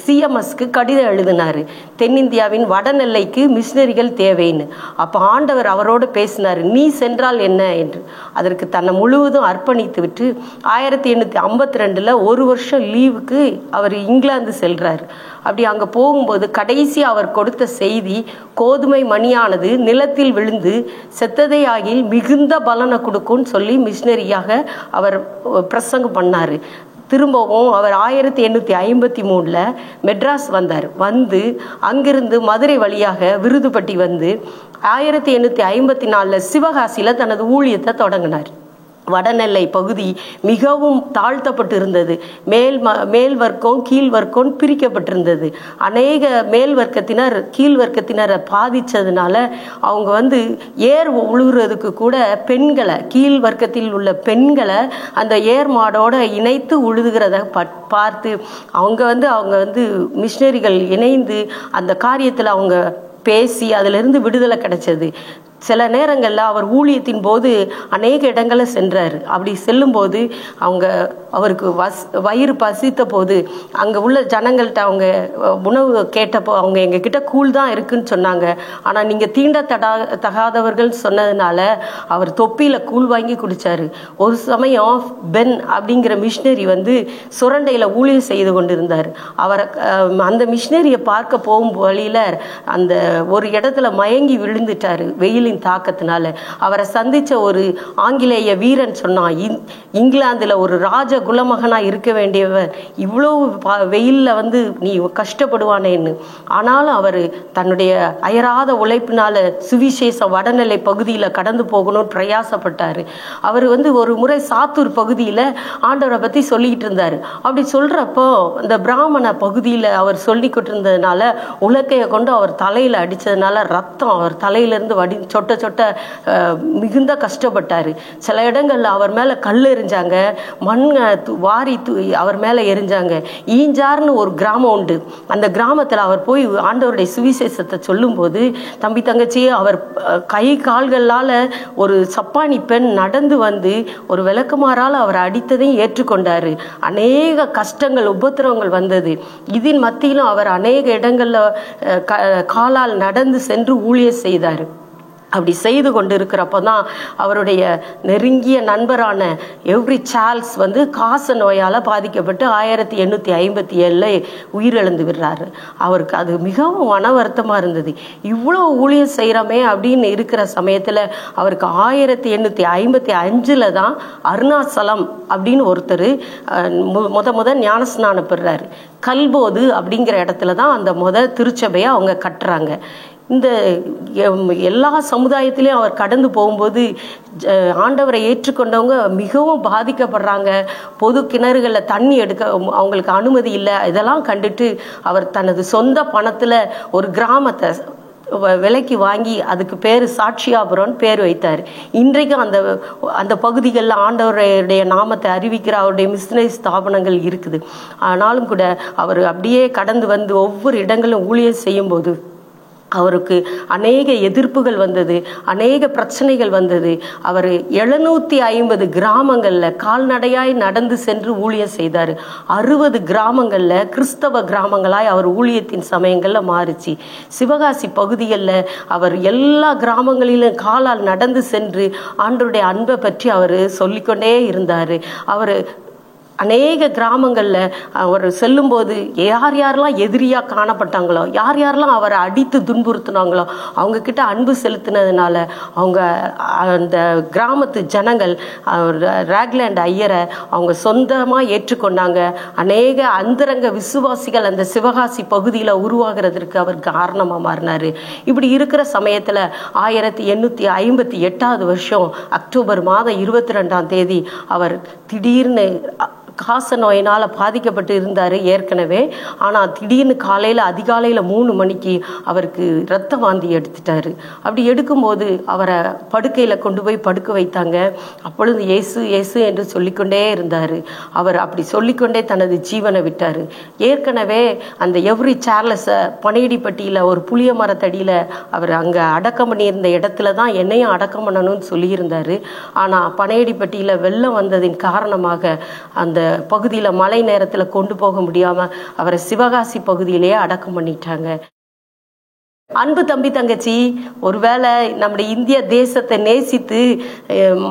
சிஎம்எஸ்க்கு கடிதம் எழுதினார். தென்னிந்தியாவின் வடநெல்லைக்கு மிஷினரிகள் தேவைன்னு. அப்போ ஆண்டவர் அவரோடு பேசினார், நீ சென்றால் என்ன என்று. அதற்கு தன்னை முழுவதும் அர்ப்பணித்து விட்டு 1852 1 வருஷம் லீவுக்கு அவர் இங்கிலாந்து செல்றார். அப்படி அங்கே போகும்போது கடைசி அவர் கொடுத்த செய்தி, கோதுமை மணியானது நிலத்தில் விழுந்து செத்ததை ஆகில் மிகுந்த பலனை கொடுக்கும்னு சொல்லி மிஷினரியாக அவர் பிரசங்கம் பண்ணார். திரும்பவும் அவர் 1853 மெட்ராஸ் வந்தார். வந்து அங்கிருந்து மதுரை வழியாக விருதுப்பட்டி வந்து 1854 சிவகாசியில் தனது ஊழியத்தை தொடங்கினார். வடநெல்லை பகுதி மிகவும் தாழ்த்தப்பட்டு இருந்தது. மேல் வர்க்கம் கீழ் வர்க்கம் பிரிக்கப்பட்டிருந்தது. அநேக மேல் வர்க்கத்தினர் கீழ் வர்க்கத்தினரை பாதித்ததுனால அவங்க ஏர் உழுகிறதுக்கு கூட பெண்களை, கீழ் வர்க்கத்தில் உள்ள பெண்களை அந்த ஏர் மாடோட இணைத்து உழுதுகிறத பார்த்து அவங்க மிஷினரிகள் இணைந்து அந்த காரியத்தில் அவங்க பேசி அதிலிருந்து விடுதலை கிடைச்சது. சில நேரங்களில் அவர் ஊழியத்தின் போது அநேக இடங்களை சென்றார். அப்படி செல்லும்போது அவருக்கு வயிறு பசித்த போது அங்கே உள்ள ஜனங்கள்கிட்ட அவங்க உணவு கேட்டப்போ அவங்க எங்ககிட்ட கூழ் தான் இருக்குன்னு சொன்னாங்க. ஆனால் நீங்கள் தகாதவர்கள் சொன்னதுனால அவர் தொப்பியில் கூழ் வாங்கி குடித்தார். ஒரு சமயம் பென் அப்படிங்கிற மிஷினரி சுரண்டையில் ஊழியம் செய்து கொண்டிருந்தார். அவரை அந்த மிஷினரியை பார்க்க போகும் வழியில் அந்த ஒரு இடத்துல மயங்கி விழுந்துட்டார் வெயிலின் தாக்கத்தினால. அவரை சந்திச்ச ஒரு ஆங்கிலேய வீரன் சொன்னான், இங்கிலாந்துல ஒரு ராஜ குலமகனா இருக்க வேண்டியவர் இவ்வளவு வெயில்ல நீ கஷ்டப்படுவானேன்னு. ஆனாலும் அவர் தன்னுடைய அயராத உழைப்பினால சுவிசேஷம் வடநிலை பகுதியில கடந்து போகணும்னு பிரயாசப்பட்டாரு. அவர் ஒரு முறை சாத்தூர் பகுதியில ஆண்டவரை பத்தி சொல்லிக்கிட்டு இருந்தாரு. அப்படி சொல்றப்போ அந்த பிராமண பகுதியில அவர் சொல்லிக்கிட்டு இருந்ததுனால உலக்கையை கொண்டு அவர் தலையில அடிச்சதுனால ரத்தம் அவர் தலையிலிருந்து சொட்ட சொட்ட மிகுந்த கஷ்டப்பட்டாரு. சில இடங்கள்ல அவர் மேல கல் எறிஞ்சாங்க, மண்ணை வாரி அவர் மேல எரிஞ்சாங்க. ஈஞ்சார்னு ஒரு கிராமம் உண்டு. அந்த கிராமத்துல அவர் போய் ஆண்டவருடைய சுவிசேஷத்தை சொல்லும் போது தம்பி தங்கச்சி அவர் கை கால்களால ஒரு சப்பானி பெண் நடந்து ஒரு விளக்குமாறால் அவர் அடித்ததையும் ஏற்றுக்கொண்டாரு. அநேக கஷ்டங்கள் உபத்திரவங்கள் வந்தது. இதன் மத்தியிலும் அவர் அநேக இடங்கள்ல காலால் நடந்து சென்று ஊழியம் செய்தார். அப்படி செய்து கொண்டு இருக்கிறப்போ தான் அவருடைய நெருங்கிய நண்பரான எவ்ரி சார்ல்ஸ் காச நோயால் பாதிக்கப்பட்டு 1857 உயிரிழந்து விடுறாரு. அவருக்கு அது மிகவும் மன வருத்தமாக இருந்தது. இவ்வளோ ஊழியம் செய்கிறோமே அப்படின்னு இருக்கிற சமயத்தில் அவருக்கு 1855 தான் அருணாச்சலம் அப்படின்னு ஒருத்தர் முத ஞானஸ்நானம் பெறுறாரு. கல்போது அப்படிங்கிற இடத்துல தான் அந்த திருச்சபையை அவங்க கட்டுறாங்க. இந்த எல்லா சமுதாயத்திலையும் அவர் கடந்து போகும்போது ஆண்டவரை ஏற்றுக்கொண்டவங்க மிகவும் பாதிக்கப்படுறாங்க. பொது கிணறுகளில் தண்ணி எடுக்க அவங்களுக்கு அனுமதி இல்லை. இதெல்லாம் கண்டுட்டு அவர் தனது சொந்த பணத்தில் ஒரு கிராமத்தை விலைக்கு வாங்கி அதுக்கு பேர் சாட்சியாபுரம் பேர் வைத்தார். இன்றைக்கும் அந்த பகுதிகளில் ஆண்டவருடைய நாமத்தை அறிவிக்கிற அவருடைய மிஷனரி ஸ்தாபனங்கள் இருக்குது. ஆனாலும் கூட அவர் அப்படியே கடந்து ஒவ்வொரு இடங்களும் ஊழியம் செய்யும்போது அவருக்கு அநேக எதிர்ப்புகள் வந்தது, அநேக பிரச்சனைகள் வந்தது. அவர் 750 கிராமங்களில் கால்நடையாய் நடந்து சென்று ஊழியம் செய்தார். 60 கிராமங்களில் கிறிஸ்தவ கிராமங்களாய் அவர் ஊழியத்தின் சமயங்களில் மாறிச்சு. சிவகாசி பகுதிகளில் அவர் எல்லா கிராமங்களிலும் காலால் நடந்து சென்று ஆண்டவருடைய அன்பை பற்றி அவர் சொல்லிக்கொண்டே இருந்தார். அவர் அநேக கிராமங்களில் அவர் செல்லும்போது யாரெல்லாம் எதிரியாக காணப்பட்டாங்களோ, யாரெல்லாம் அவரை அடித்து துன்புறுத்தினாங்களோ அவங்கக்கிட்ட அன்பு செலுத்தினதுனால அவங்க அந்த கிராமத்து ஜனங்கள் ராக்லேண்ட் ஐயரை அவங்க சொந்தமாக ஏற்றுக்கொண்டாங்க. அநேக அந்தரங்க விசுவாசிகள் அந்த சிவகாசி பகுதியில் உருவாகிறதுக்கு அவர் காரணமாக மாறினார். இப்படி இருக்கிற சமயத்தில் 1858 வருஷம் அக்டோபர் மாதம் 22 அவர் திடீர்னு காச நோயினால் பாதிக்கப்பட்டு இருந்தார் ஏற்கனவே. ஆனால் திடீர்னு அதிகாலையில் 3 மணிக்கு அவருக்கு இரத்த வாந்தி எடுத்துட்டாரு. அப்படி எடுக்கும்போது அவரை படுக்கையில் கொண்டு போய் படுக்க வைத்தாங்க. அப்பொழுது இயேசு இயேசு என்று சொல்லிக்கொண்டே இருந்தார். அவர் அப்படி சொல்லிக்கொண்டே தனது ஜீவனை விட்டார். ஏற்கனவே அந்த எவ்ரி சார்லஸை பனையடிப்பட்டியில் ஒரு புளிய மரத்தடியில் அவர் அங்கே அடக்கம் பண்ணியிருந்த இடத்துல தான் என்னையும் அடக்கம் பண்ணணும்னு சொல்லியிருந்தார். ஆனால் பனையடிப்பட்டியில் வெள்ளம் வந்ததின் காரணமாக அந்த பகுதியில் மழை நேரத்தில் கொண்டு போக முடியாமல் அவரை சிவகாசி பகுதியிலேயே அடக்கம் பண்ணிட்டாங்க. அன்பு தம்பி தங்கச்சி, ஒருவேளை நம்முடைய இந்திய தேசத்தை நேசித்து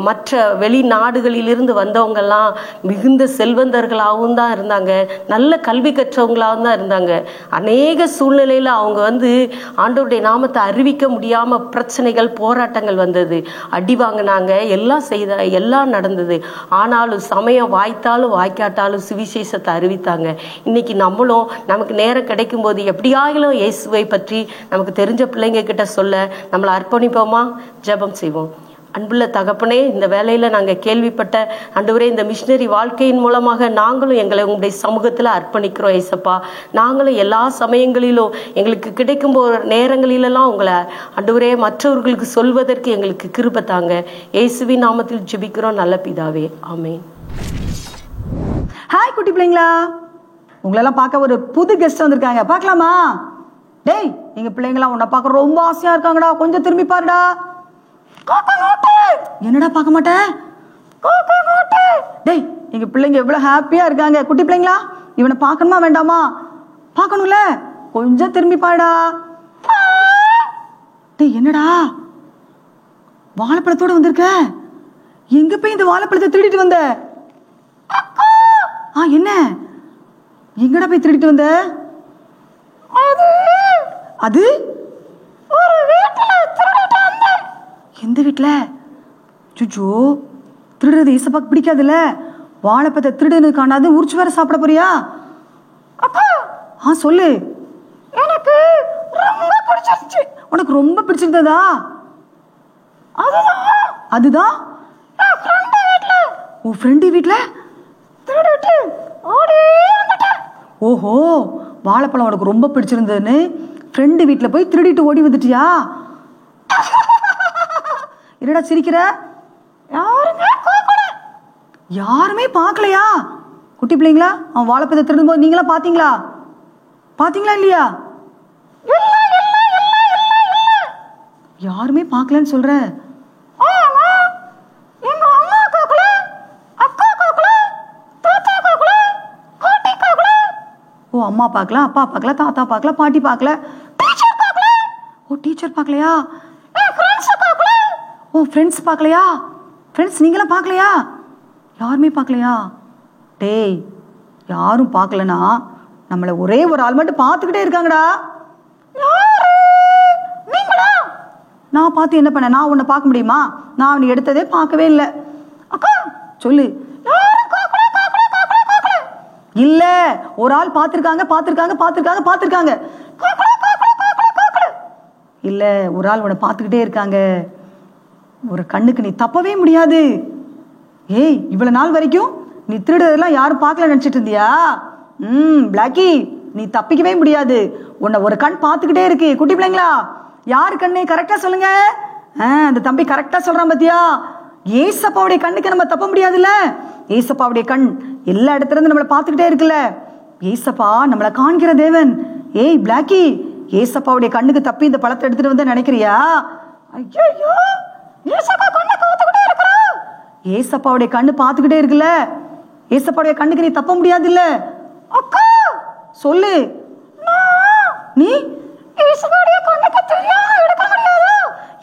மற்ற வெளிநாடுகளிலிருந்து வந்தவங்கெல்லாம் மிகுந்த செல்வந்தர்களாகவும் தான் இருந்தாங்க, நல்ல கல்வி கற்றவங்களாகவும் தான் இருந்தாங்க. அநேக சூழ்நிலையில் அவங்க ஆண்டவருடைய நாமத்தை அறிவிக்க முடியாமல் பிரச்சனைகள் போராட்டங்கள் வந்தது, அடி வாங்கினாங்க, எல்லாம் நடந்தது. ஆனாலும் சமயம் வாய்த்தாலும் வாய்க்காட்டாலும் சுவிசேஷத்தை அறிவித்தாங்க. இன்னைக்கு நம்மளும் நமக்கு நேரம் கிடைக்கும் போது எப்படியாகிலும் இயேசுவை பற்றி நமக்கு தெரிஞ்ச பிள்ளைங்க கிட்ட சொல்ல நம்மளை அர்ப்பணிப்போமா? ஜெபம் செய்வோம். அன்புள்ள தகப்பனே, இந்த வேலையில் நாங்கள் கேள்விப்பட்ட ஆண்டவரே இந்த மிஷினரி வாழ்க்கையின் மூலமாக நாங்களும் எங்களை உங்களுடைய சமூகத்தில் அர்ப்பணிக்கிறோம் ஏசப்பா. நாங்களும் எல்லா சமயங்களிலும் எங்களுக்கு கிடைக்கும் நேரங்களிலெல்லாம் உங்களை ஆண்டவரே மற்றவர்களுக்கு சொல்வதற்கு எங்களுக்கு கிருபை தாங்க. இயேசுவின் நாமத்தில் ஜெபிக்கிறோம் நல்ல பிதாவே, ஆமென். ஹாய் குட்டி பிள்ளைங்களா, உங்களெல்லாம் பார்க்க ஒரு புது கெஸ்ட் வந்திருக்காங்க, பார்க்கலாமா? டேய், எங்க பிள்ளைங்களாம் உன்னை பார்க்க ரொம்ப ஆசையா இருக்காங்கடா, கொஞ்சம் திரும்பி பாருடா. என்னடா பார்க்க மாட்டேன்? டேய், எங்க பிள்ளைங்க எவ்வளவு ஹாப்பியா இருக்காங்க. குட்டி பிள்ளைங்களா, இவனை பார்க்கணுமா வேண்டாமா? பார்க்கணும்ல, கொஞ்சம் திரும்பி பாருடா. டேய், என்னடா வாழைப்பழத்தோட வந்திருக்க? எங்க போய் இந்த வாழைப்பழத்தை திருடிட்டு வந்த? என்ன எங்கடா போய் திருடிட்டு வந்த? அது ஒரு வீட்டுல திருடிட்டு வந்தேன். எந்த வீட்டுல? சுஜோ, திருடுறது ஏசப்பாக்கு பிடிக்காதுல்ல. வாழைப்பழத்தை திருடுன்னு காணாது உரிச்சு வேற சாப்பிட போறியா? சொல்லு. எனக்கு ரொம்ப பிடிச்சிருச்சு. உனக்கு ரொம்ப பிடிச்சிருந்ததா? அதுதான் உன் ஃப்ரெண்டு வீட்டுல திருடிட்டு ஓடி வந்துட்டேன். ஓஹோ, வாழைப்பழம் உனக்கு ரொம்ப பிடிச்சிருந்ததுன்னு ஃப்ரெண்டு வீட்டில் போய் திருடிட்டு ஓடி வந்துட்டியா? என்னடா சிரிக்கிற? யாருமே பார்க்கலையா? குட்டி பிள்ளைங்களா, அவன் வாழைப்பழத்தை திருடும் போது நீங்களா பாத்தீங்களா? இல்லையா? யாருமே பார்க்கலன்னு சொல்ற? ஓ, அம்மா பார்க்கல, அப்பா பார்க்கல, தாத்தா பார்க்கல, பாட்டி பார்க்கல, ஓ டீச்சர் பார்க்கலையா? ஓ ஃப்ரெண்ட்ஸ் பார்க்கலையா? ஃப்ரெண்ட்ஸ் நீங்களாம் பார்க்கலையா? யாருமே பார்க்கலையா? டேய், யாரும் பார்க்கலனா நம்மளை ஒரே ஒரு ஆள் மட்டும் பார்த்துக்கிட்டே இருக்காங்கடா. நான் பார்த்து என்ன பண்ண? நான் உன்னை பார்க்க முடியுமா? நான் அவனை எடுத்ததே பார்க்கவே இல்லை. அக்கா சொல்லு. இல்ல, ஒரு ஆள் பார்த்திருக்காங்க. இல்ல, ஒரு ஆள் உன்னை பார்த்துக்கிட்டே இருக்காங்க. ஒரு கண்ணுக்கு நீ தப்பவே முடியாது. ஏய், இவ்வளவு நாள் வரைக்கும் நீ திருடுறதெல்லாம் யாரும் பார்க்கல நினைச்சிட்டு இருந்தியா? பிளாக்கி, நீ தப்பிக்கவே முடியாது. உன்னை ஒரு கண் பார்த்துக்கிட்டே இருக்கு. குட்டி பிள்ளைங்களா, யாரு கண்ணு? கரெக்டா சொல்லுங்க. அந்த தம்பி கரெக்டா சொல்றான் பாத்தியா? ஏசப்பாவுடைய கண்ணுக்கு நம்ம தப்ப முடியாதுல்ல. ஏசப்பாவுடைய கண் எல்லா இடத்துல இருந்து நம்மளை பார்த்துக்கிட்டே இருக்குல்ல. ஏசப்பா நம்மளை காண்கிற தேவன். ஏய் பிளாக்கி, ஏசப்பாவுடைய கண்ணுக்கு தப்பி இந்த பழத்தை எடுத்துட்டு வந்து நினைக்கிறியா? ஐயோ, ஏசப்பாவுடைய கண்ணு பார்த்துக்கிட்டே இருக்குல்ல. ஏசப்பாவுடைய கண்ணுக்கு நீ தப்ப முடியாது இல்ல. அக்கா சொல்லு. நீ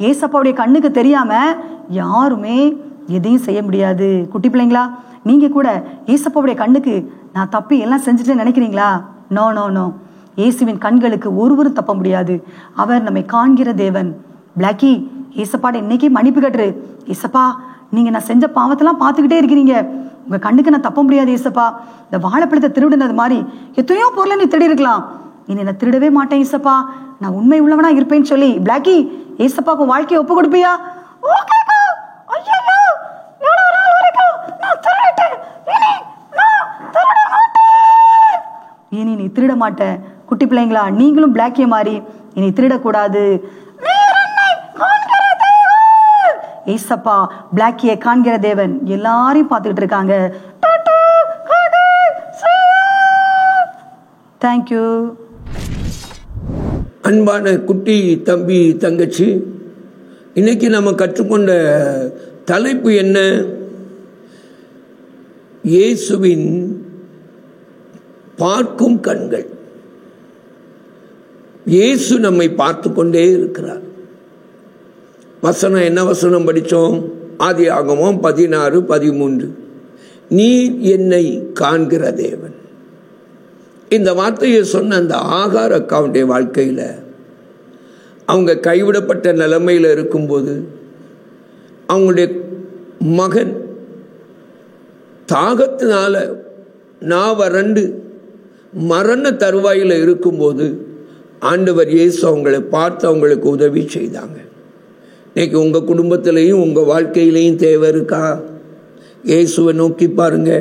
ஏசப்பாவுடைய கண்ணுக்கு தெரியாம யாருமே எதையும் செய்ய முடியாது. குட்டி பிள்ளைங்களா, நீங்க கூட ஏசப்பாவுடைய கண்ணுக்கு நான் தப்பி எல்லாம் செஞ்சுட்டு நினைக்கிறீங்களா? நோ நோ நோ, இயேசுவின் கண்களுக்கு ஒருவரும் தப்ப முடியாது. அவர் நம்மை காண்கிற தேவன். பிளாக்கி, ஏசப்பாட இன்னைக்கு மன்னிப்பு கட்டுரு. ஏசப்பா, நீங்க நான் செஞ்ச பாவத்தெல்லாம் பார்த்துக்கிட்டே இருக்கிறீங்க, உங்க கண்ணுக்கு நான் தப்ப முடியாது ஏசப்பா. இந்த வாழைப்பழத்தை திருடுனது மாதிரி எத்தனையோ பொருளை நீ திருடி இருக்கலாம். இனி நான் திருடவே மாட்டேன் ஏசப்பா, நான் உண்மை உள்ளவனா இருப்பேன்னு சொல்லி பிளாக்கி ஏசப்பாக்கு வாழ்க்கையை ஒப்பு கொடுப்பியா? இனி திருட மாட்டேன். குட்டி பிள்ளைங்களா, நீங்களும் பிளாக்கிய மாதிரி இனி திருடக்கூடாது. ஏசப்பா பிளாக்கிய காண்கிற தேவன். எல்லாரையும் பார்த்துக்கிட்டு இருக்காங்க. தேங்க்யூ. அன்பான குட்டி தம்பி தங்கச்சி, இன்னைக்கு நம்ம கற்றுக்கொண்ட தலைப்பு என்ன? இயேசுவின் பார்க்கும் கண்கள். இயேசு நம்மை பார்த்து கொண்டே இருக்கிறார். வசனம் என்ன வசனம் படித்தோம்? ஆதியாகமம் 16:13. நீ என்னை காண்கிற தேவன். இந்த வார்த்தையை சொன்ன அந்த ஆகார் அக்காவுடைய வாழ்க்கையில் அவங்க கைவிடப்பட்ட நிலைமையில் இருக்கும்போது, அவங்களுடைய மகன் தாகத்தினால வறண்டு மரண தருவாயில் இருக்கும்போது ஆண்டவர் இயேசு அவங்களை பார்த்து அவங்களுக்கு உதவி செய்தாங்க. இன்னைக்கு உங்கள் குடும்பத்திலையும் உங்கள் வாழ்க்கையிலையும் தேவை இருக்கா? இயேசுவை நோக்கி பாருங்க.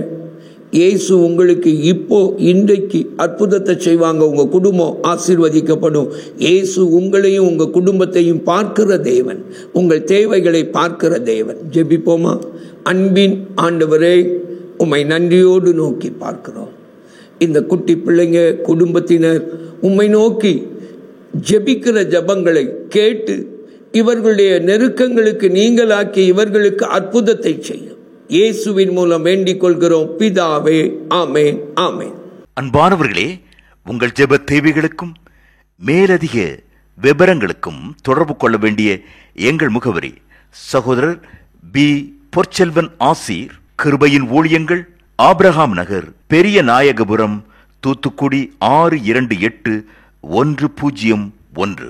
இயேசு உங்களுக்கு இப்போ இன்றைக்கு அற்புதத்தை செய்வாங்க. உங்கள் குடும்பம் ஆசீர்வதிக்கப்படும். இயேசு உங்களையும் உங்கள் குடும்பத்தையும் பார்க்கிற தேவன், உங்கள் தேவைகளை பார்க்கிற தேவன். ஜெபிப்போமா? அன்பின் ஆண்டவரே, உம்மை நன்றியோடு நோக்கி பார்க்கிறோம். இந்த குட்டி பிள்ளைங்க குடும்பத்தினர் உம்மை நோக்கி ஜெபிக்கிற ஜெபங்களை கேட்டு இவர்களுடைய நெருக்கங்களுக்கு நீங்களாக்கி இவர்களுக்கு அற்புதத்தை செய்யும். இயேசுவின் மூலம் வேண்டிக் கொள்கிறோம் பிதாவே. ஆமென், ஆமென். அன்பானவர்களே, உங்கள் ஜெப தேவைகளுக்கும் மேலதிக விவரங்களுக்கும் தொடர்பு கொள்ள வேண்டிய எங்கள் முகவரி: சகோதரர் பி. பொற்செல்வன் ஆசீர், கிருபையின் ஊழியங்கள், ஆபிரகாம் நகர், பெரிய நாயகபுரம், தூத்துக்குடி 628101.